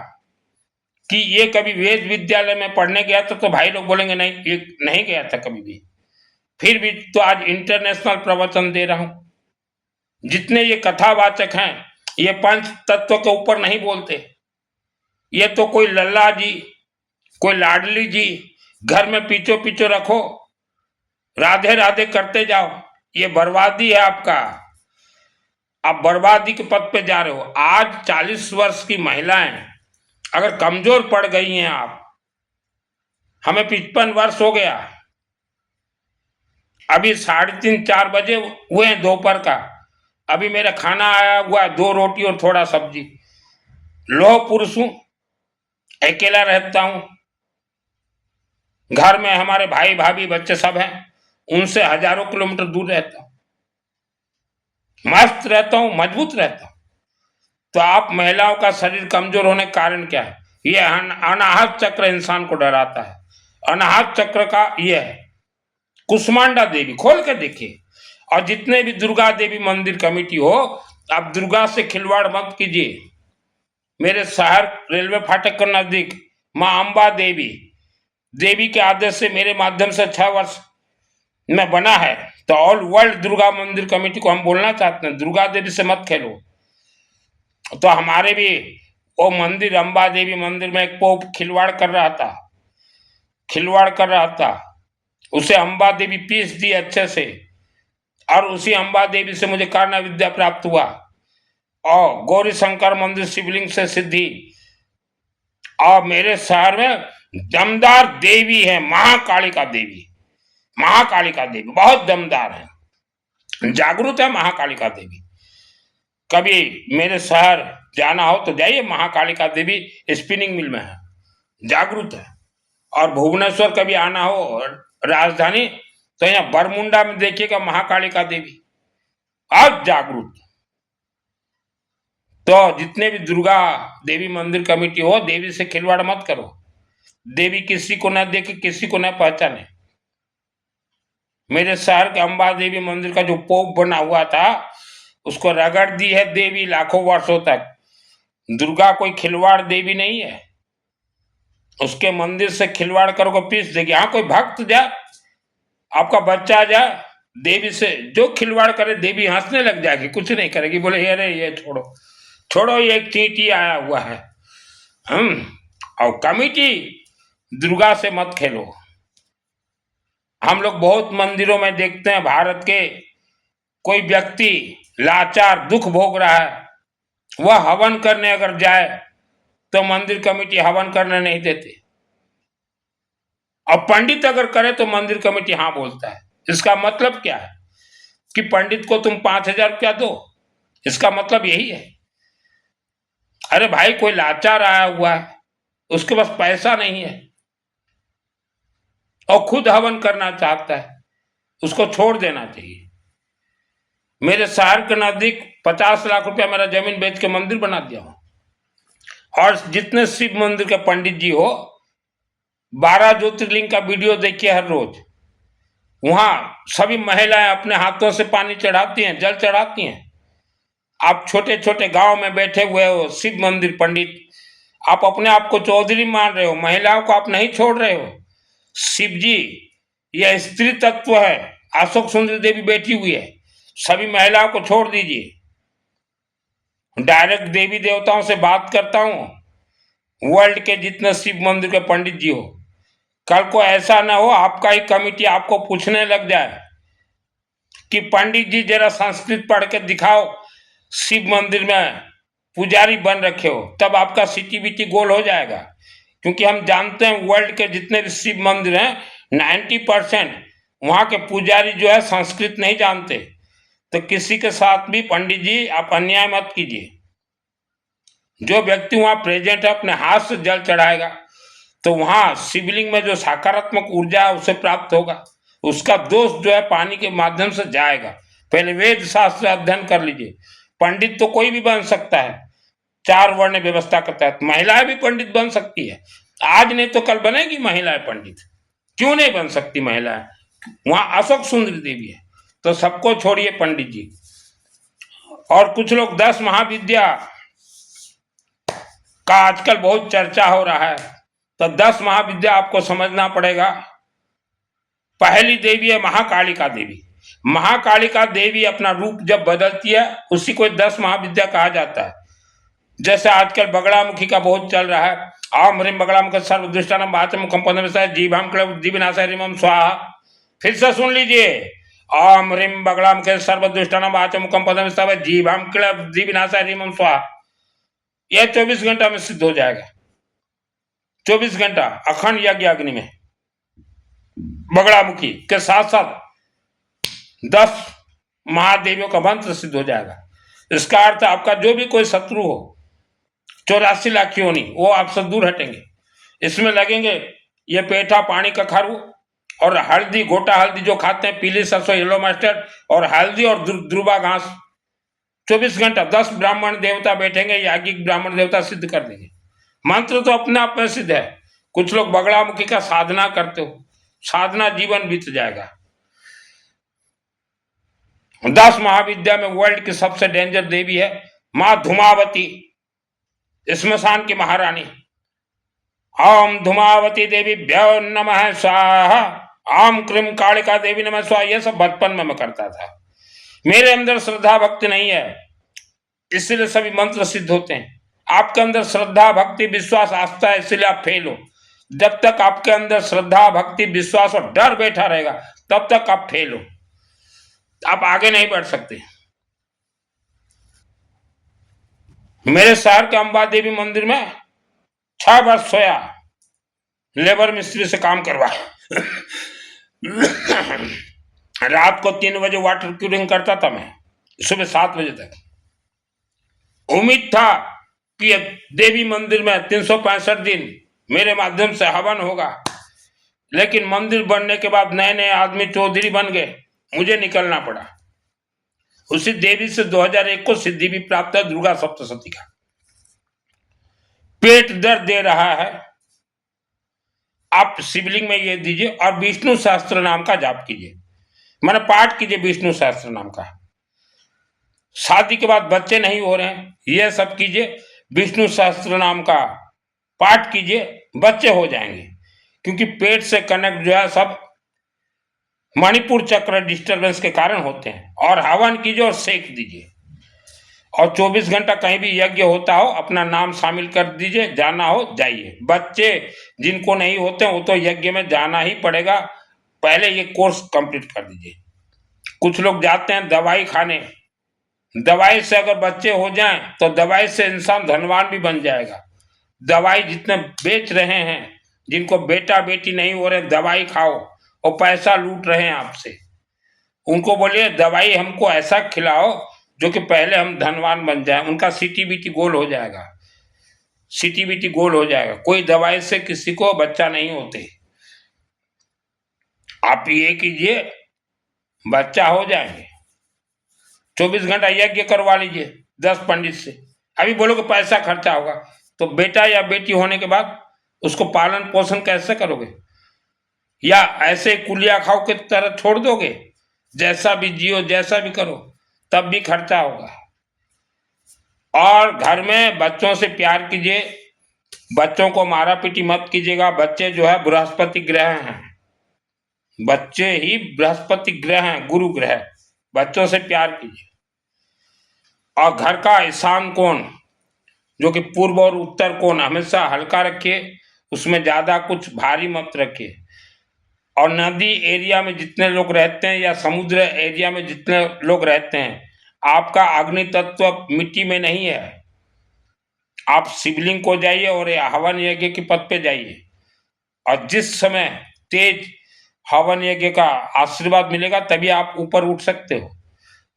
कि ये कभी वेद विद्यालय में पढ़ने गया था, तो भाई लोग बोलेंगे नहीं ये नहीं गया था कभी भी। फिर भी तो आज इंटरनेशनल प्रवचन दे रहा हूं। जितने ये कथावाचक हैं ये पंच तत्व के ऊपर नहीं बोलते। ये तो कोई लल्ला जी, कोई लाडली जी घर में पीछो पीछो रखो, राधे राधे करते जाओ, ये बर्बादी है आपका। आप बर्बादी के पथ पे जा रहे हो। आज 40 वर्ष की महिलाएं अगर कमजोर पड़ गई हैं, आप, हमें 55 वर्ष हो गया, अभी 3:30-4 बजे हुए हैं दोपहर का, अभी मेरा खाना आया हुआ है 2 रोटी और थोड़ा सब्जी। लोह पुरुष हूं, अकेला रहता हूं, घर में हमारे भाई भाभी बच्चे सब हैं, उनसे हजारों किलोमीटर दूर रहता हूं, मस्त रहता हूं, मजबूत रहता हूं। तो आप महिलाओं का शरीर कमजोर होने का कारण क्या है? ये अनाहत चक्र इंसान को डराता है। अनाहत चक्र का ये है कुष्मांडा देवी, खोल के देखिए। और जितने भी दुर्गा देवी मंदिर कमेटी हो, आप दुर्गा से खिलवाड़ मत कीजिए। मेरे शहर रेलवे फाटक के नजदीक माँ अंबा देवी, देवी के आदेश से मेरे माध्यम से 6 वर्ष में बना है। तो ऑल वर्ल्ड दुर्गा मंदिर कमेटी को हम बोलना चाहते हैं, दुर्गा देवी से मत खेलो। तो हमारे भी वो मंदिर अंबा देवी मंदिर में एक पोप खिलवाड़ कर रहा था, उसे अम्बा देवी पीस दी अच्छे से, और उसी अम्बा देवी से मुझे कर्ण विद्या प्राप्त हुआ, और गौरी शंकर मंदिर शिवलिंग से सिद्धि। और मेरे शहर में दमदार देवी है, महाकालिका देवी। महाकालिका देवी बहुत दमदार है, जागरूक है महाकालिका देवी। कभी मेरे शहर जाना हो तो जाइए, महाकालिका देवी स्पिनिंग मिल में है, जागरूक है। और भुवनेश्वर कभी आना हो राजधानी तो यहाँ बरमुंडा में देखिएगा महाकालिका देवी, अब जागरूक। तो जितने भी दुर्गा देवी मंदिर कमेटी हो, देवी से खिलवाड़ मत करो। देवी किसी को न देखे, किसी को न पहचाने। मेरे शहर के अम्बा देवी मंदिर का जो पोप बना हुआ था, उसको रगड़ दी है देवी लाखों वर्षों तक। दुर्गा कोई खिलवाड़ देवी नहीं है, उसके मंदिर से खिलवाड़ करो को पीस देगी। हाँ, कोई भक्त जाए, आपका बच्चा जाए, देवी से जो खिलवाड़ करे देवी हंसने लग जाएगी, कुछ नहीं करेगी, बोले अरे ये छोड़ो छोड़ो, ये एक चींटी आया हुआ है। और कमिटी दुर्गा से मत खेलो। हम लोग बहुत मंदिरों में देखते हैं, भारत के कोई व्यक्ति लाचार दुख भोग रहा है, वह हवन करने अगर जाए तो मंदिर कमेटी हवन करने नहीं देते, और पंडित अगर करे तो मंदिर कमेटी हाँ बोलता है। इसका मतलब क्या है कि पंडित को तुम 5,000 रुपया दो, इसका मतलब यही है। अरे भाई, कोई लाचार आया हुआ है, उसके पास पैसा नहीं है और खुद हवन करना चाहता है, उसको छोड़ देना चाहिए। मेरे शहर के नजदीक 50 लाख रुपया मेरा जमीन बेच के मंदिर बना दिया हूं, और जितने शिव मंदिर के पंडित जी हो, 12 ज्योतिर्लिंग का वीडियो देखिए हर रोज। वहां सभी महिलाएं अपने हाथों से पानी चढ़ाती हैं, जल चढ़ाती हैं। आप छोटे छोटे गांव में बैठे हुए हो शिव मंदिर पंडित, आप अपने आप को चौधरी मान रहे हो, महिलाओं को आप नहीं छोड़ रहे हो। शिव जी यह स्त्री तत्व है, अशोक सुंदरी देवी बैठी हुई है, सभी महिलाओं को छोड़ दीजिए। डायरेक्ट देवी देवताओं से बात करता हूं, वर्ल्ड के जितने शिव मंदिर के पंडित जी हो, कल को ऐसा ना हो आपका ही कमेटी आपको पूछने लग जाए कि पंडित जी जरा संस्कृत पढ़ के दिखाओ, शिव मंदिर में पुजारी बन रखे हो, तब आपका सिटी बिटी गोल हो जाएगा। क्योंकि हम जानते हैं वर्ल्ड के जितने भी शिव मंदिर हैं, 90% वहां के पुजारी जो है संस्कृत नहीं जानते। तो किसी के साथ भी पंडित जी आप अन्याय मत कीजिए। जो व्यक्ति वहां प्रेजेंट है अपने हाथ से जल चढ़ाएगा तो वहां शिवलिंग में जो सकारात्मक ऊर्जा है उसे प्राप्त होगा, उसका दोष जो है पानी के माध्यम से जाएगा। पहले वेद शास्त्र अध्ययन कर लीजिए। पंडित तो कोई भी बन सकता है, 4 वर्ण व्यवस्था के तहत महिलाएं भी पंडित बन सकती है। आज नहीं तो कल बनेगी महिलाएं पंडित, क्यों नहीं बन सकती महिलाएं? वहां अशोक सुंदरी देवी है। तो सबको छोड़िए पंडित जी। और कुछ लोग 10 महाविद्या का आजकल बहुत चर्चा हो रहा है, तो 10 महाविद्या आपको समझना पड़ेगा। पहली देवी है महाकालिका देवी। महाकालिका देवी अपना रूप जब बदलती है उसी को 10 महाविद्या कहा जाता है। जैसे आजकल बगड़ामुखी का बहुत चल रहा है, आम ह्रीम बगड़ामुख सर्वदुष्टानां वाचमुखं पदमस्तः जीभां क्लीं ह्रीं स्वाहा। फिर से सुन लीजिए, आम ह्रीं बगड़ामुख सर्वदुष्टानां वाचमुखं पदमस्तः जीभां क्लीं ह्रीं स्वाहा। यह 24 घंटा में सिद्ध हो जाएगा। 24 घंटा अखंड यज्ञ अग्नि में बगड़ामुखी के साथ साथ 10 महादेवियों का मंत्र सिद्ध हो जाएगा। इसका अर्थ आपका जो भी कोई शत्रु हो, 84 लाख क्यों नहीं, वो आपसे दूर हटेंगे। इसमें लगेंगे ये पेठा, पानी का खारू और हल्दी, गोटा हल्दी जो खाते हैं, पीली सरसों, येलो मस्टर्ड और हल्दी और ध्रुवा घास। 24 घंटा 10 ब्राह्मण देवता बैठेंगे, याज्ञिक ब्राह्मण देवता सिद्ध कर देंगे। मंत्र तो अपने आप में सिद्ध है। कुछ लोग बगड़ामुखी का साधना करते हो, साधना जीवन बीत जाएगा। 10 महाविद्या में वर्ल्ड की सबसे डेंजर देवी है मां धूमावती, स्मशान की महारानी। ओम धूमावती देवीभ्यो नमः स्वाहा, ओम क्रीम कालिका देवी नमः स्वाहा। यह सब बचपन में मैं करता था। मेरे अंदर श्रद्धा भक्ति नहीं है, इसलिए सभी मंत्र सिद्ध होते हैं। आपके अंदर श्रद्धा भक्ति विश्वास आस्था है, इसलिए आप फेल हो। जब तक आपके अंदर श्रद्धा, भक्ति, विश्वास और डर बैठा रहेगा तब तक आप फेल हो, आप आगे नहीं बढ़ सकते। मेरे शहर के अंबा देवी मंदिर में 6 वर्ष सोया, लेबर मिस्त्री से काम करवाया। रात को 3 बजे वाटर क्यूरिंग करता था मैं, सुबह 7 बजे तक। उम्मीद था कि देवी मंदिर में 365 दिन मेरे माध्यम से हवन होगा, लेकिन मंदिर बनने के बाद नए नए आदमी चौधरी बन गए, मुझे निकलना पड़ा। उसी देवी से 2001 को सिद्धि भी प्राप्त है, दुर्गा सप्तशती का। पेट दर्द दे रहा है, आप शिवलिंग में ये दीजिए और विष्णु सहस्त्र नाम का जाप कीजिए, मैंने पाठ कीजिए विष्णु सहस्त्र नाम का। शादी के बाद बच्चे नहीं हो रहे हैं, यह सब कीजिए, विष्णु सहस्त्र नाम का पाठ कीजिए, बच्चे हो जाएंगे। क्योंकि पेट से कनेक्ट जो है सब मणिपुर चक्र डिस्टरबेंस के कारण होते हैं। और हवन कीजिए और सेक दीजिए, और 24 घंटा कहीं भी यज्ञ होता हो अपना नाम शामिल कर दीजिए, जाना हो जाइए। बच्चे जिनको नहीं होते वो तो यज्ञ में जाना ही पड़ेगा, पहले ये कोर्स कंप्लीट कर दीजिए। कुछ लोग जाते हैं दवाई खाने, दवाई से अगर बच्चे हो जाएं तो दवाई से इंसान धनवान भी बन जाएगा। दवाई जितने बेच रहे हैं, जिनको बेटा बेटी नहीं हो रहे, दवाई खाओ और पैसा लूट रहे हैं आपसे, उनको बोलिए दवाई हमको ऐसा खिलाओ जो कि पहले हम धनवान बन जाए, उनका सीटी बीटी गोल हो जाएगा, सीटी बीटी गोल हो जाएगा। कोई दवाई से किसी को बच्चा नहीं होते, आप ये कीजिए बच्चा हो जाएंगे। 24 घंटा यज्ञ करवा लीजिए 10 पंडित से। अभी बोलोगे पैसा खर्चा होगा, तो बेटा या बेटी होने के बाद उसको पालन पोषण कैसे करोगे? या ऐसे कुलिया खाओ की तरह छोड़ दोगे? जैसा भी जियो, जैसा भी करो, तब भी खर्चा होगा। और घर में बच्चों से प्यार कीजिए, बच्चों को मारा पीटी मत कीजिएगा। बच्चे जो है बृहस्पति ग्रह हैं, बच्चे ही बृहस्पति ग्रह हैं, गुरु ग्रह। बच्चों से प्यार कीजिए। और घर का ईशान कोण जो कि पूर्व और उत्तर कोण हमेशा हल्का रखिए, उसमें ज्यादा कुछ भारी मत रखिए। और नदी एरिया में जितने लोग रहते हैं या समुद्र एरिया में जितने लोग रहते हैं, आपका अग्नि तत्व मिट्टी में नहीं है। आप शिवलिंग को जाइए और हवन यज्ञ के पद पे जाइए, और जिस समय तेज हवन यज्ञ का आशीर्वाद मिलेगा तभी आप ऊपर उठ सकते हो।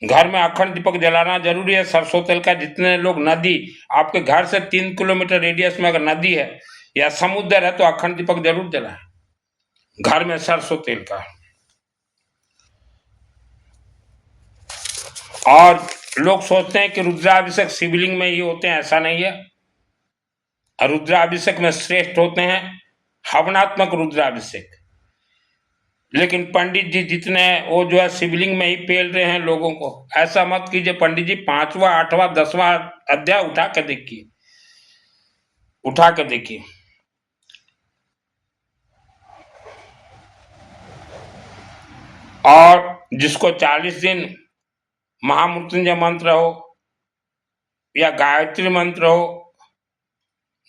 घर में अखंड दीपक जलाना जरूरी है। सरसों तेल का, जितने लोग नदी, आपके घर से 3 किलोमीटर रेडियस में अगर नदी है या समुद्र है तो अखंड दीपक जरूर जलाएं घर में सरसों तेल का। और लोग सोचते हैं कि रुद्राभिषेक शिवलिंग में ही होते हैं, ऐसा नहीं है। रुद्राभिषेक में श्रेष्ठ होते हैं हवनात्मक रुद्राभिषेक। लेकिन पंडित जी जितने वो जो है शिवलिंग में ही पेल रहे हैं लोगों को, ऐसा मत कीजिए। पंडित जी 5वां 8वां 10वां अध्याय उठा के देखिए, उठा के देखिए। और जिसको 40 दिन महामृत्युंजय मंत्र हो या गायत्री मंत्र हो,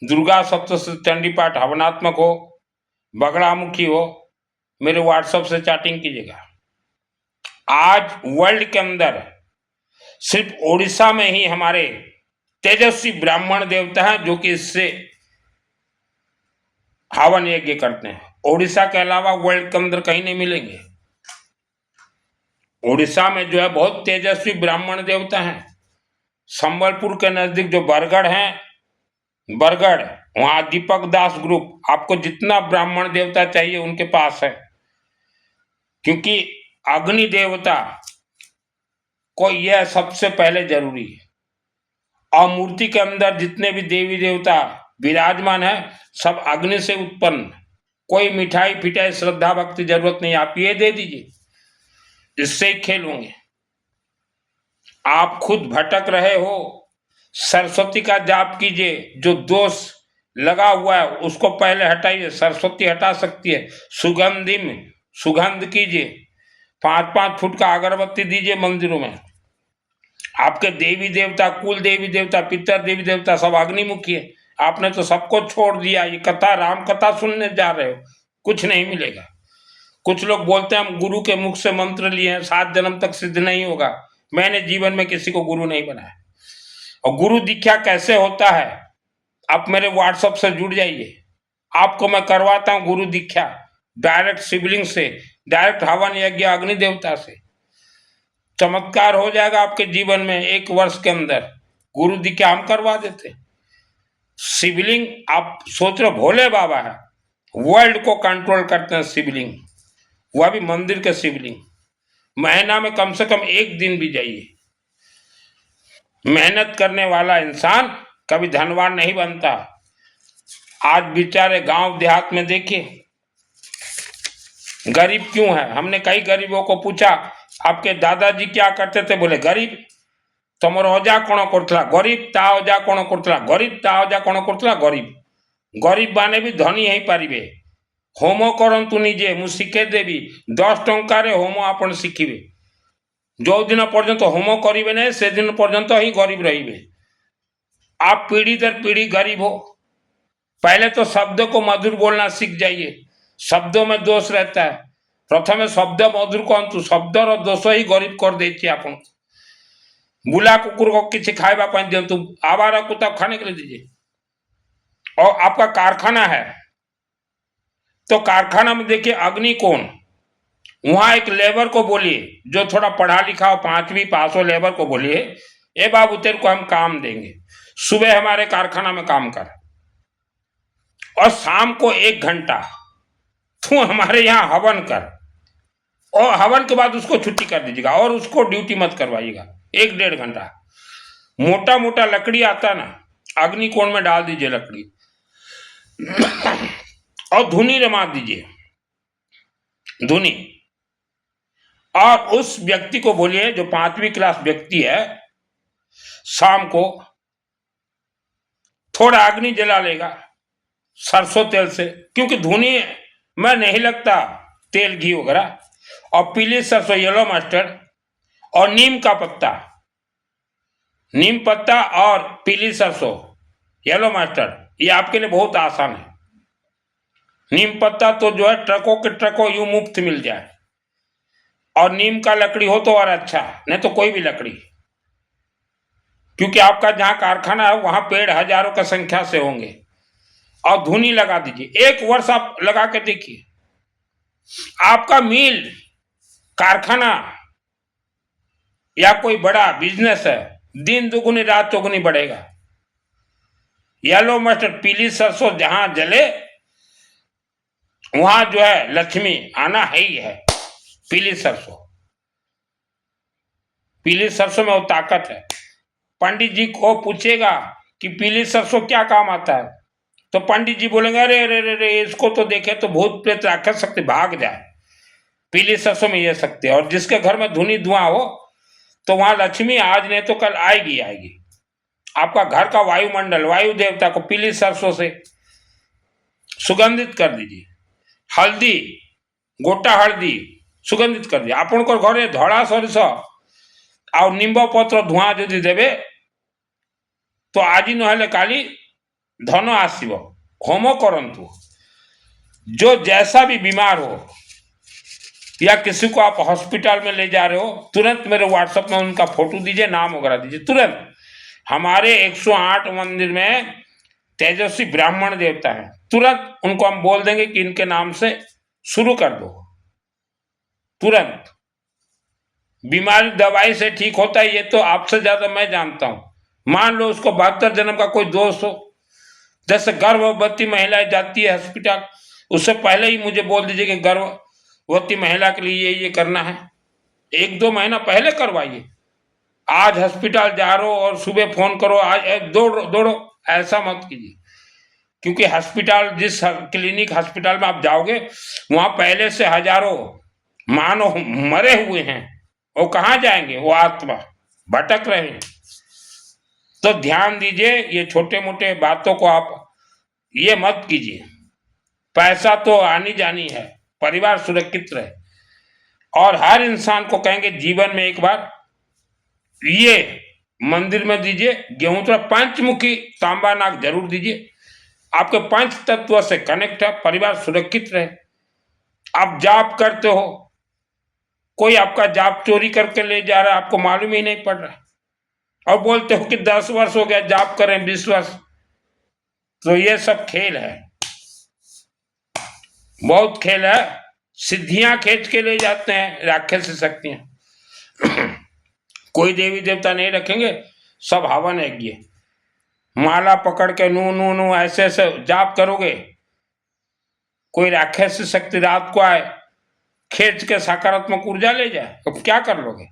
दुर्गा सप्तशती चंडी पाठ हवनात्मक हो, बगड़ामुखी हो, मेरे व्हाट्सएप से चैटिंग कीजिएगा। आज वर्ल्ड के अंदर सिर्फ ओडिशा में ही हमारे तेजस्वी ब्राह्मण देवता हैं जो कि इससे हवन यज्ञ करते हैं। ओडिशा के अलावा वर्ल्ड के अंदर कहीं नहीं मिलेंगे। ओडिशा में जो है बहुत तेजस्वी ब्राह्मण देवता हैं। संबलपुर के नजदीक जो बरगढ़ है, बरगढ़, वहां दीपक दास ग्रुप, आपको जितना ब्राह्मण देवता चाहिए उनके पास है। क्योंकि अग्नि देवता को यह सबसे पहले जरूरी है। और मूर्ति के अंदर जितने भी देवी देवता विराजमान है सब अग्नि से उत्पन्न। कोई मिठाई फिटाई श्रद्धा भक्ति जरूरत नहीं, आप ये दे दीजिए, इससे ही खेलूंगे। आप खुद भटक रहे हो, सरस्वती का जाप कीजिए। जो दोष लगा हुआ है उसको पहले हटाइए, सरस्वती हटा सकती है। सुगंध कीजिए, 5-5 फुट का अगरबत्ती दीजिए मंदिरों में। आपके देवी देवता, कुल देवी देवता, पितर देवी देवता सब अग्निमुखी है, आपने तो सबको छोड़ दिया, ये कथा राम कथा सुनने जा रहे हो, कुछ नहीं मिलेगा। कुछ लोग बोलते हैं हम गुरु के मुख से मंत्र लिए हैं, 7 जन्म तक सिद्ध नहीं होगा। मैंने जीवन में किसी को गुरु नहीं बनाया। और गुरु दीक्षा कैसे होता है, आप मेरे व्हाट्सएप से जुड़ जाइए, आपको मैं करवाता हूं गुरु दीक्षा, डायरेक्ट शिवलिंग से, डायरेक्ट हवन यज्ञ अग्नि देवता से। चमत्कार हो जाएगा आपके जीवन में 1 वर्ष के अंदर। गुरु दीक्षा हम करवा देते। शिवलिंग आप सोच रहे भोले बाबा है, वर्ल्ड को कंट्रोल करते हैं शिवलिंग, वह भी मंदिर के शिवलिंग। महीना में कम से कम 1 दिन भी जाइए। मेहनत करने वाला इंसान कभी धनवान नहीं बनता। आज बेचारे गांव देहात में देखिए गरीब क्यों है। हमने कई गरीबों को पूछा आपके दादाजी क्या करते थे, बोले गरीब। तुमर अजा कौन करथला गरीब, ता अजा कौन करथला गरीब, ता अजा कौन करथला गरीब। गरीब माने भी धनी ही पारिबे। होम करंतु निजे मु शिखे देवी 10 टंकारे होम आपण शिखिबे। जो दिन पर्यंत होम करिवे नहीं से दिन पर्यंत ही गरीब रहिबे। आप पीढ़ी दर पीढ़ी गरीब हो। पहले तो शब्द को मधुर बोलना सीख जाइए। शब्दों में दोष रहता है, प्रथम शब्द मधुर कहतु, शब्दर दोष ही गरीब कर देती आपन। बुला कुकुर को किसी खाइबा पाई दिंतु, आवारा कुत्ता खाने के लिए दीजिए। और आपका कारखाना है तो कारखाना में देखिए अग्निकोण, वहां एक लेबर को बोलिए जो थोड़ा पढ़ा लिखा हो, 5वीं पास हो, लेबर को बोलिए ए बाबू तेरे को हम काम देंगे, सुबह हमारे कारखाना में काम कर और शाम को 1 घंटा तू हमारे यहाँ हवन कर, और हवन के बाद उसको छुट्टी कर दीजिएगा और उसको ड्यूटी मत करवाइएगा 1-1.5 घंटा। मोटा मोटा लकड़ी आता ना, अग्निकोण में डाल दीजिए लकड़ी और धुनी रमा दीजिए, धुनी। और उस व्यक्ति को बोलिए जो 5वीं क्लास व्यक्ति है, शाम को थोड़ा अग्नि जला लेगा सरसों तेल से, क्योंकि धुनी में नहीं लगता तेल घी वगैरह। और पीली सरसों येलो मस्टर्ड और नीम का पत्ता, नीम पत्ता और पीली सरसों येलो मस्टर्ड, ये आपके लिए बहुत आसान है। नीम पत्ता तो जो है ट्रकों के ट्रकों यूं मुफ्त मिल जाए, और नीम का लकड़ी हो तो और अच्छा, नहीं तो कोई भी लकड़ी, क्योंकि आपका जहां कारखाना है वहां पेड़ हजारों की संख्या से होंगे। और धुनी लगा दीजिए, 1 वर्ष आप लगा के देखिए, आपका मिल, कारखाना या कोई बड़ा बिजनेस है, दिन दुगुनी रात चौगुनी बढ़ेगा। येलो मस्टर्ड पीली सरसों जहां जले वहां जो है लक्ष्मी आना है ही है। पीली सरसों, पीली सरसों में वो ताकत है। पंडित जी को पूछेगा कि पीली सरसों क्या काम आता है, तो पंडित जी बोलेंगे अरे अरे अरे इसको तो देखे तो भूत प्रेत राक्षस सकते भाग जाए, पीली सरसों में ये सकते। और जिसके घर में धुनी धुआं हो तो वहां लक्ष्मी आज नहीं तो कल आएगी आएगी। आपका घर का वायुमंडल, वायु देवता को पीली सरसों से सुगंधित कर दीजिए। हल्दी, गोटा हल्दी सुगंधित कर दिए। आपण को घरे धड़ा सरिष और निंब पत्र धुआं जदि देवे तो आज नहले काली धन आसीब। होम करंतु। जो जैसा भी बीमार हो या किसी को आप हॉस्पिटल में ले जा रहे हो, तुरंत मेरे व्हाट्सएप में उनका फोटो दीजिए, नाम वगैरह दीजिए तुरंत। हमारे 108 मंदिर में तेजस्वी ब्राह्मण देवता है, तुरंत उनको हम बोल देंगे कि इनके नाम से शुरू कर दो। तुरंत बीमारी दवाई से ठीक होता है, ये तो आपसे ज्यादा मैं जानता हूं। मान लो उसको 72 जन्म का कोई दोष हो, जैसे गर्भवती महिलाएं जाती है हॉस्पिटल, उससे पहले ही मुझे बोल दीजिए कि गर्भवती महिला के लिए ये करना है, 1-2 महीना पहले करवाइए। आज हॉस्पिटल जा रहे हो और सुबह फोन करो आज दौड़ो, ऐसा मत कीजिए। क्योंकि हॉस्पिटल, जिस क्लिनिक हॉस्पिटल में आप जाओगे वहां पहले से हजारों मानव मरे हुए हैं, वो कहां जाएंगे, वो आत्मा भटक रहे हैं। तो ध्यान दीजिए, ये छोटे मोटे बातों को आप ये मत कीजिए। पैसा तो आनी जानी है, परिवार सुरक्षित रहे। और हर इंसान को कहेंगे जीवन में एक बार ये मंदिर में दीजिए, गेहूं थोड़ा पंचमुखी तांबा नाग जरूर दीजिए। आपके पंच तत्व से कनेक्ट है, परिवार सुरक्षित रहे। आप जाप करते हो, कोई आपका जाप चोरी करके ले जा रहा है, आपको मालूम ही नहीं पड़ रहा, और बोलते हो कि 10 वर्ष हो गया जाप करें, 20 वर्ष। तो ये सब खेल है, बहुत खेल है। सिद्धियां खींच के ले जाते हैं राक्षस शक्तियां। कोई देवी देवता नहीं रखेंगे, सब हवन यज्ञ। माला पकड़ के नू नू नू ऐसे ऐसे जाप करोगे, कोई राक्षस शक्ति रात को आए खींच के सकारात्मक ऊर्जा ले जाए, तो क्या कर लोगे?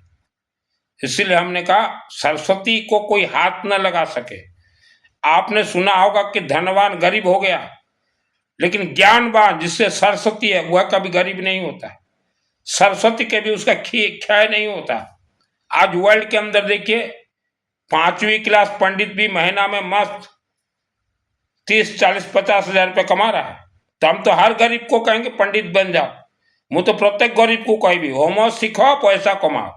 इसलिए हमने कहा सरस्वती को कोई हाथ न लगा सके। आपने सुना होगा कि धनवान गरीब हो गया, लेकिन ज्ञानवान जिससे सरस्वती है वह कभी गरीब नहीं होता। सरस्वती के भी उसका क्षय नहीं होता। आज वर्ल्ड के अंदर देखिए, 5वीं क्लास पंडित भी महीना में मस्त 30-40-50 हजार रुपये कमा रहा है। तो हम तो हर गरीब को कहेंगे पंडित बन जाओ। ମୁଁ तो प्रत्येक गरीब को कहबी होम शिख पैसा कमाओ,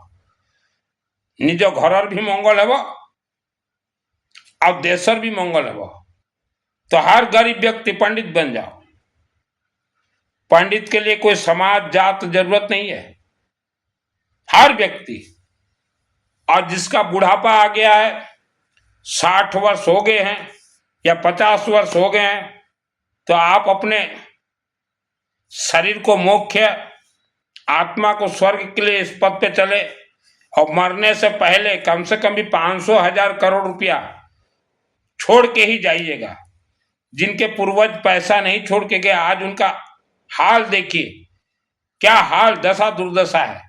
निज घर भी मंगल हेब आ देशर भी मंगल हेब। तो हर गरीब व्यक्ति पंडित बन जाओ। पंडित के लिए कोई समाज जात जरूरत नहीं है, हर व्यक्ति। और जिसका बुढ़ापा आ गया है, 60 वर्ष हो गए हैं या 50 वर्ष हो गए हैं, तो आप अपने शरीर को मोक्ष, आत्मा को स्वर्ग के लिए इस पद पे चले, और मरने से पहले कम से कम भी 500,000 करोड़ रुपया छोड़ के ही जाइएगा। जिनके पूर्वज पैसा नहीं छोड़ के गए, आज उनका हाल देखिए, क्या हाल दशा दुर्दशा है।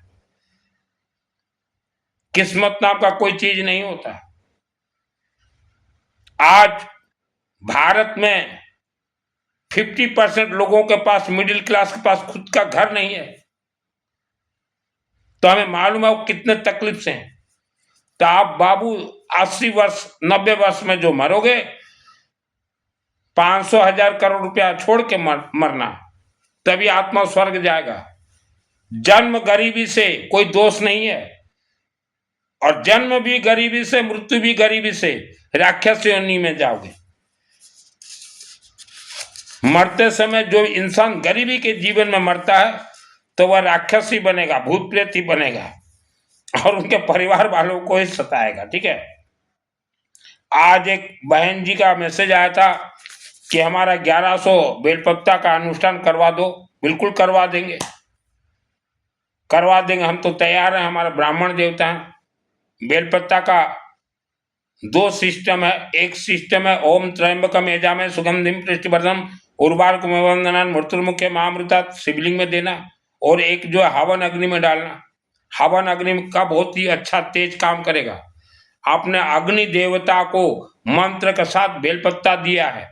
किस्मत नाम का कोई चीज नहीं होता। आज भारत में 50% लोगों के पास, मिडिल क्लास के पास खुद का घर नहीं है। तो हमें मालूम है वो कितने तकलीफ से हैं। तो आप बाबू 80 वर्ष 90 वर्ष में जो मरोगे, 500,000 करोड़ रुपया छोड़ के मरना, तभी आत्मा स्वर्ग जाएगा। जन्म गरीबी से कोई दोष नहीं है, और जन्म भी गरीबी से, मृत्यु भी गरीबी से, राक्षस योनि में जाओगे। मरते समय जो इंसान गरीबी के जीवन में मरता है, तो वह राक्षस ही बनेगा, भूत प्रेत ही बनेगा, और उनके परिवार वालों को ही सताएगा। ठीक है। आज एक बहन जी का मैसेज आया था कि हमारा 1100 बेलपत्ता का अनुष्ठान करवा दो। बिल्कुल करवा देंगे, करवा देंगे, हम तो तैयार हैं। हमारे ब्राह्मण देवता हैं। बेलपत्ता का 2 सिस्टम है। एक सिस्टम है ओम त्र्यंबकम यजामहे सुगंधिम पुष्टिवर्धनम उर्वारुकमिव वंदनान् मृत्युर्मुखे महामृतात्, शिवलिंग में देना। और एक जो है हवन अग्नि में डालना। हवन अग्नि का बहुत ही अच्छा तेज काम करेगा। आपने अग्नि देवता को मंत्र के साथ बेलपत्ता दिया है,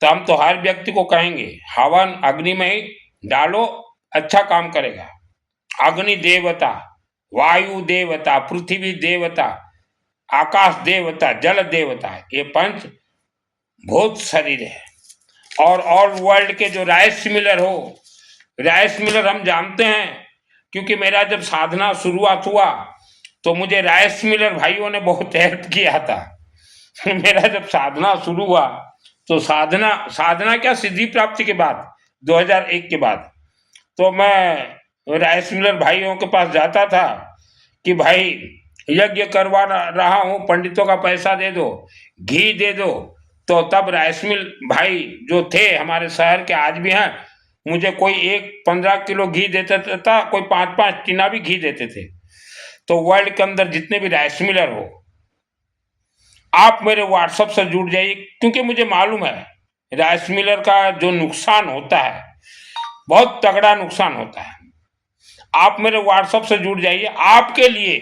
तो हम तो हर व्यक्ति को कहेंगे हवन अग्नि में ही डालो, अच्छा काम करेगा। अग्नि देवता, वायु देवता, पृथ्वी देवता, आकाश देवता, जल देवता, ये 5 भूत शरीर है। और वर्ल्ड के जो राइस मिलर हो, राइस मिलर हम जानते हैं, क्योंकि मेरा जब साधना शुरुआत हुआ तो मुझे राइस मिलर भाइयों ने बहुत हेल्प किया था। मेरा जब साधना शुरू हुआ, तो साधना क्या, सिद्धि प्राप्ति के बाद 2001 के बाद, तो मैं राइस मिलर भाइयों के पास जाता था कि भाई यज्ञ करवा रहा हूँ, पंडितों का पैसा दे दो, घी दे दो। तो तब राइस मिल भाई जो थे हमारे शहर के, आज भी हैं, मुझे कोई 15 किलो घी देता था, कोई 5-5 टीना भी घी देते थे। तो वर्ल्ड के अंदर जितने भी राइस मिलर हो, आप मेरे व्हाट्सएप से जुड़ जाइए, क्योंकि मुझे मालूम है राइस मिलर का जो नुकसान होता है, बहुत तगड़ा नुकसान होता है। आप मेरे व्हाट्सएप से जुड़ जाइए। आपके लिए,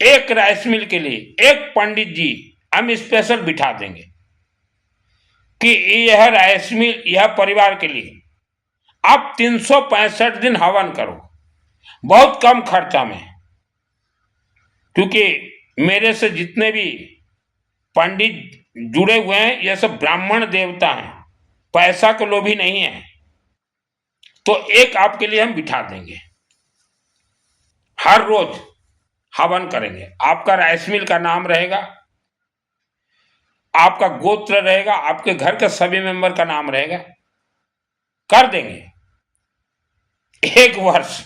एक राइस मिल के लिए एक पंडित जी हम स्पेशल बिठा देंगे कि यह राइस मिल, यह परिवार के लिए आप 365 दिन हवन करो, बहुत कम खर्चा में। क्योंकि मेरे से जितने भी पंडित जुड़े हुए हैं, ये सब ब्राह्मण देवता हैं, पैसा के लोभी नहीं है। तो एक आपके लिए हम बिठा देंगे। हर रोज हवन करेंगे। आपका राइस मिल का नाम रहेगा, आपका गोत्र रहेगा, आपके घर के सभी मेंबर का नाम रहेगा, कर देंगे। 1 वर्ष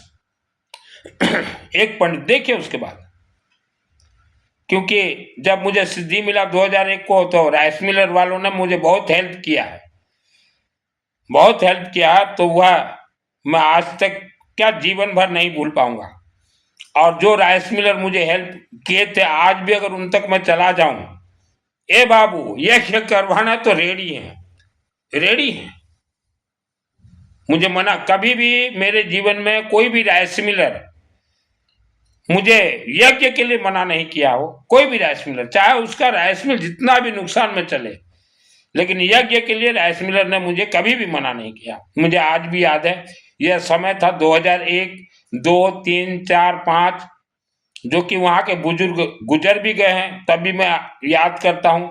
एक पंडित देखिए उसके बाद, क्योंकि जब मुझे सिद्धि मिला 2001 को तो राइस मिलर वालों ने मुझे बहुत हेल्प किया है, बहुत हेल्प किया है, तो वह मैं आज तक क्या जीवन भर नहीं भूल पाऊंगा। और जो राइस मिलर मुझे हेल्प किए थे, आज भी अगर उन तक मैं चला जाऊं, ए बाबू यज्ञ करवाना तो रेडी है, रेडी है। मुझे मना कभी भी मेरे जीवन में कोई भी राइस मिलर मुझे यज्ञ के लिए मना नहीं किया हो, कोई भी राइस मिलर, चाहे उसका राइस मिल जितना भी नुकसान में चले, लेकिन यज्ञ के लिए राइस मिलर ने मुझे कभी भी मना नहीं किया। मुझे आज भी याद है, यह समय था 2001, 2, 3, 4, 5, जो कि वहां के बुजुर्ग गुजर भी गए हैं, तब भी मैं याद करता हूं।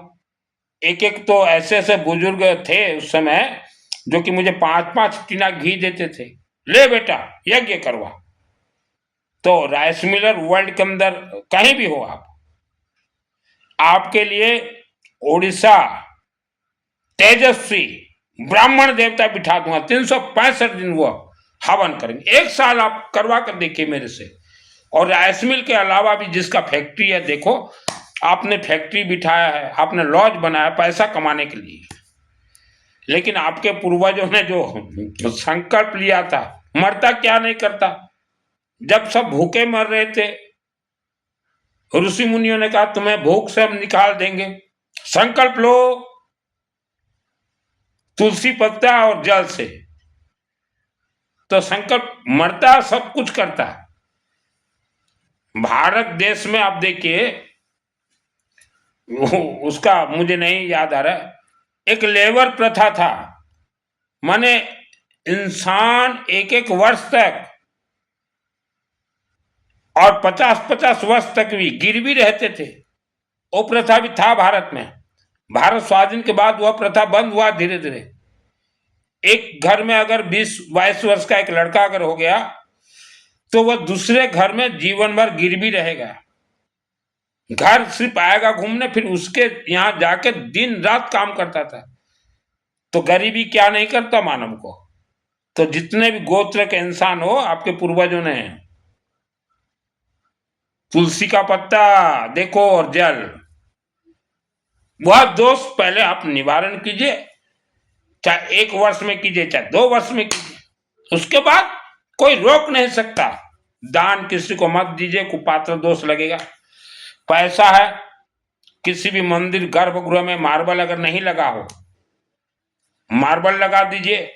एक एक तो ऐसे ऐसे बुजुर्ग थे उस समय जो कि मुझे 5-5 टीना घी देते थे, ले बेटा यज्ञ करवा। तो राइस मिलर वर्ल्ड के अंदर कहीं भी हो आप, आपके लिए ओडिशा तेजस्वी ब्राह्मण देवता बिठा दूंगा, 365 दिन वो हवन करेंगे। 1 साल आप करवा कर देखिए मेरे से। और राइस मिल के अलावा भी जिसका फैक्ट्री है, देखो आपने फैक्ट्री बिठाया है, आपने लॉज बनाया पैसा कमाने के लिए, लेकिन आपके पूर्वजों ने जो संकल्प लिया था, मरता क्या नहीं करता। जब सब भूखे मर रहे थे, ऋषि मुनियों ने कहा तुम्हें भूख से हम निकाल देंगे, संकल्प लो तुलसी पत्ता और जल से। तो संकल्प मरता सब कुछ करता। भारत देश में आप देखिए, उसका मुझे नहीं याद आ रहा, एक लेबर प्रथा था, माने इंसान 1-1 वर्ष तक और 50-50 वर्ष तक भी गिरवी रहते थे। वो प्रथा भी था भारत में। भारत स्वाधीन के बाद वह प्रथा बंद हुआ धीरे धीरे। एक घर में अगर 20-22 वर्ष का एक लड़का अगर हो गया तो वह दूसरे घर में जीवन भर गिरवी रहेगा। घर सिर्फ आएगा घूमने, फिर उसके यहां जाके दिन रात काम करता था। तो गरीबी क्या नहीं करता मानव को। तो जितने भी गोत्र के इंसान हो, आपके पूर्वजों ने तुलसी का पत्ता देखो और जल, वह दोष पहले आप निवारण कीजिए, चाहे 1 वर्ष में कीजिए, चाहे 2 वर्ष में कीजिए, उसके बाद कोई रोक नहीं सकता। दान किसी को मत दीजिए, कुपात्र दोष लगेगा। पैसा है, किसी भी मंदिर गर्भगृह में मार्बल अगर नहीं लगा हो, मार्बल लगा दीजिए।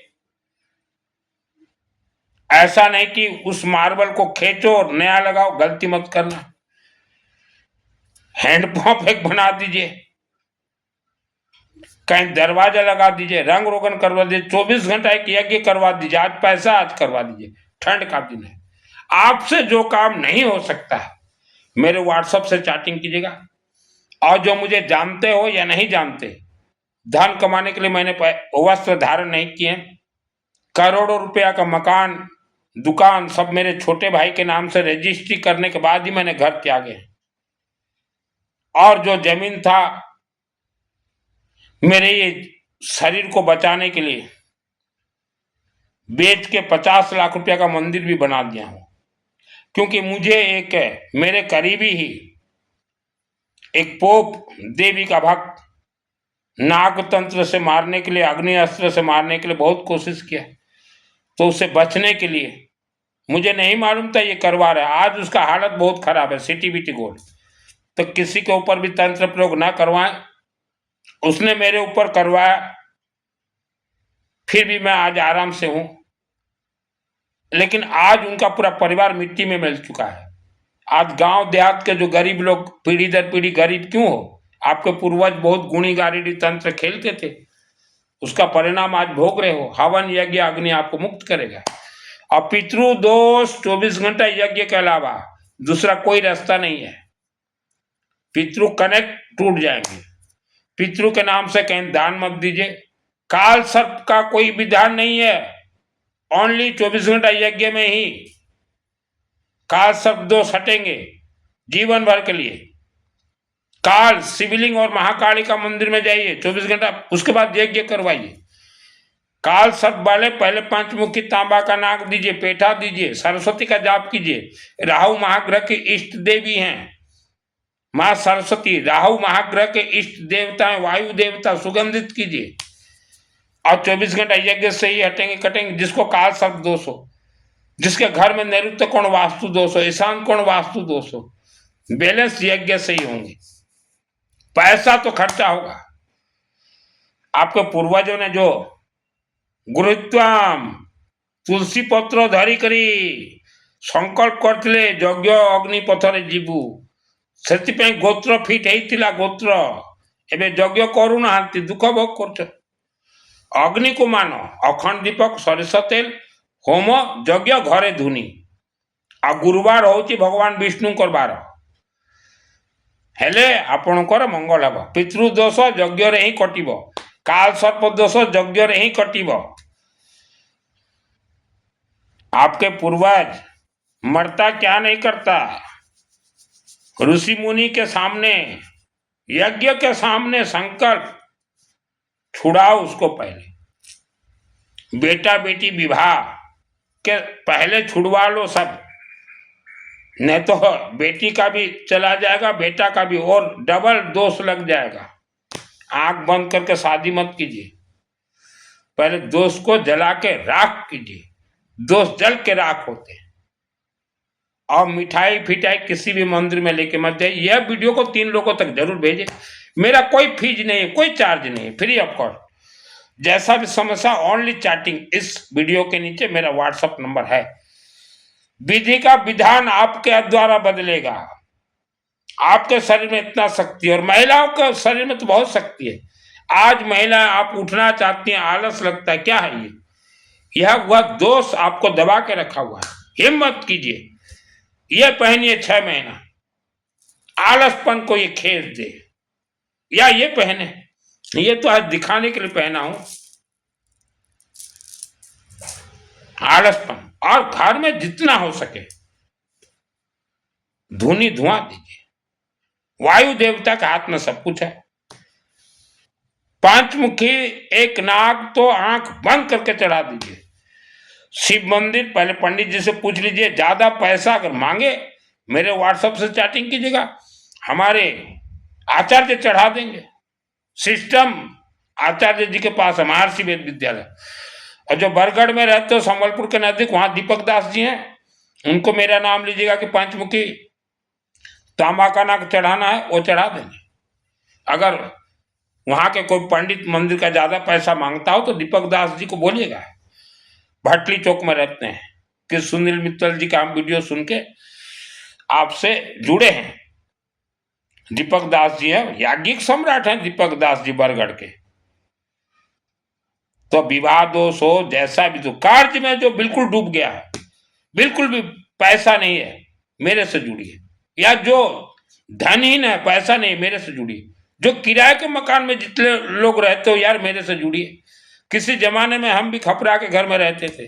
ऐसा नहीं कि उस मार्बल को खींचो और नया लगाओ, गलती मत करना। हैंडपंप एक बना दीजिए, कहीं दरवाजा लगा दीजिए, रंग रोगन करवा दीजिए, 24 घंटा एक यज्ञ करवा दीजिए। आज पैसा आज करवा दीजिए, ठंड का दिन है। आपसे जो काम नहीं हो सकता है, मेरे व्हाट्सएप से चैटिंग कीजिएगा। और जो मुझे जानते हो या नहीं जानते, धन कमाने के लिए मैंने वस्त्र धारण नहीं किए, करोड़ों रुपया का मकान दुकान सब मेरे छोटे भाई के नाम से रजिस्ट्री करने के बाद ही मैंने घर त्यागे। और जो जमीन था मेरे ये शरीर को बचाने के लिए बेच के 50 लाख रुपया का मंदिर भी बना दिया हूं, क्योंकि मुझे एक मेरे करीबी ही एक पोप देवी का भक्त नागतंत्र से मारने के लिए, अग्नि अस्त्र से मारने के लिए बहुत कोशिश किया। तो उसे बचने के लिए, मुझे नहीं मालूम था ये करवा रहा है, आज उसका हालत बहुत खराब है, सिटी बिटी गोल्ड। तो किसी के ऊपर भी तंत्र प्रयोग ना करवाएं, उसने मेरे ऊपर करवाया, फिर भी मैं आज आराम से हूं। लेकिन आज उनका पूरा परिवार मिट्टी में मिल चुका है। आज गांव देहात के जो गरीब लोग पीढ़ी दर पीढ़ी गरीब क्यों हो, आपके पूर्वज बहुत गुणी गारिडी तंत्र खेलते थे, उसका परिणाम आज भोग रहे हो। हवन यज्ञ अग्नि आपको मुक्त करेगा। और पितृ दोष 24 घंटा यज्ञ के अलावा दूसरा कोई रास्ता नहीं है। पितृ कनेक्ट टूट जाएंगे। पितृ के नाम से कहीं दान मत दीजिए। काल सर्प का कोई विधान नहीं है, ओनली 24 घंटा यज्ञ में ही काल सर्प दोष हटेंगे। जीवन भर के लिए। काल शिवलिंग और महाकालिका मंदिर में जाइए 24 घंटा, उसके बाद यज्ञ करवाइए। काल सर्प वाले पहले पंचमुखी तांबा का नाग दीजिए, पेठा दीजिए, सरस्वती का जाप कीजिए। राहु महाग्रह की इष्ट देवी हैं माँ सरस्वती, राहु महाग्रह के इष्ट देवता है वायु देवता, सुगंधित कीजिए और 24 घंटा यज्ञ से ही हटेंगे कटेंगे। जिसको काल सर्प दोष हो, जिसके घर में नैऋत्य कोण वास्तु दोष हो, ईशान कोण वास्तु दोष हो, बैलेंस यज्ञ से ही होंगे। पैसा तो खर्चा होगा। आपके पूर्वजों ने जो गुरुत्वाम तुलसी पत्र धरी करी संकल्प करथिले यज्ञ अग्नि पथरे जीवु, सेतिपई गोत्र फिट हेइतिला। गोत्र एबे यज्ञ करूनाहांती, दुख भोग करछ। अग्नि को मान, अखंड दीपक, सरिष तेल, होम यज्ञ घरे धुनी। आ गुरुवार होची भगवान विष्णुकर बार, हेले आपणकर मंगल हब। पितृदोष यज्ञ रे ही कटिब, काल सर्प दोष यज्ञ रे ही कटिब। आपके पूर्वज मरता क्या नहीं करता, ऋषि मुनि के सामने, यज्ञ के सामने संकल्प छुड़ाओ उसको पहले। बेटा बेटी विवाह के पहले छुड़वा लो सब, नहीं तो बेटी का भी चला जाएगा, बेटा का भी, और डबल दोष लग जाएगा। आंख बंद करके शादी मत कीजिए, पहले दोष को जला के राख कीजिए। दोष जल के राख होते हैं। और मिठाई फिटाई किसी भी मंदिर में लेके मत जाइए। यह वीडियो को 3 लोगों तक जरूर भेजें। मेरा कोई फीस नहीं है, कोई चार्ज नहीं है, फ्री ऑफ कॉस्ट। जैसा भी समस्या ओनली चैटिंग, इस वीडियो के नीचे मेरा व्हाट्सएप नंबर है। विधि का विधान आपके द्वारा बदलेगा। आपके शरीर में इतना शक्ति है, और महिलाओं के शरीर में तो बहुत शक्ति है। आज महिला आप उठना चाहती हैं, आलस लगता है, क्या है ये? यह वह दोष आपको दबा के रखा हुआ है। हिम्मत कीजिए, यह पहनिए 6 महीना, आलसपन को ये खेल दे, या ये पहने। ये तो आज दिखाने के लिए पहना हूं, आलसपन। और घर में जितना हो सके धुनी धुआं दीजिए। वायु देवता के हाथ में सब कुछ है। पंचमुखी एक नाग तो आंख बंद करके चढ़ा दीजिए। शिव मंदिर पहले पंडित जी से पूछ लीजिए। ज्यादा पैसा अगर मांगे मेरे व्हाट्सएप से चैटिंग कीजिएगा, हमारे आचार्य चढ़ा देंगे। सिस्टम आचार्य जी के पास है, महर्षि वेद विद्यालय। और जो बरगढ़ में रहते हो संबलपुर के नजदीक, वहां दीपक दास जी हैं, उनको मेरा नाम लीजिएगा कि पंचमुखी तांबा का नाग चढ़ाना है, वो चढ़ा देंगे। अगर वहां के कोई पंडित मंदिर का ज्यादा पैसा मांगता हो तो दीपक दास जी को बोलिएगा। भटली चौक में रहते हैं, कि सुनील मित्तल जी का हम वीडियो सुन के आपसे जुड़े हैं। दीपक दास जी है, याज्ञिक सम्राट हैं दीपक दास जी बरगढ़ के। तो विवाह दोष हो, जैसा भी, तो कार्य में जो बिल्कुल डूब गया है, बिल्कुल भी पैसा नहीं है, मेरे से जुड़िए। या जो धनहीन है, पैसा नहीं, मेरे से जुड़िए। जो किराए के मकान में जितने लोग रहते हो यार, मेरे से जुड़िए। किसी जमाने में हम भी खपरा के घर में रहते थे,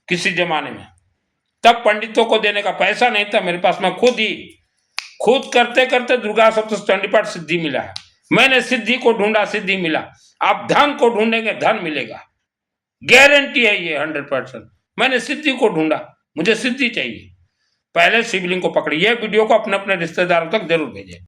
किसी जमाने में, तब पंडितों को देने का पैसा नहीं था मेरे पास। मैं खुद करते करते दुर्गा सप्तशती चंडी पाठ सिद्धि मिला है। मैंने सिद्धि को ढूंढा, सिद्धि मिला। आप धन को ढूंढेंगे, धन मिलेगा, गारंटी है ये 100%। मैंने सिद्धि को ढूंढा, मुझे सिद्धि चाहिए। पहले शिवलिंग को पकड़िए। वीडियो को अपने अपने रिश्तेदारों तक जरूर भेजें।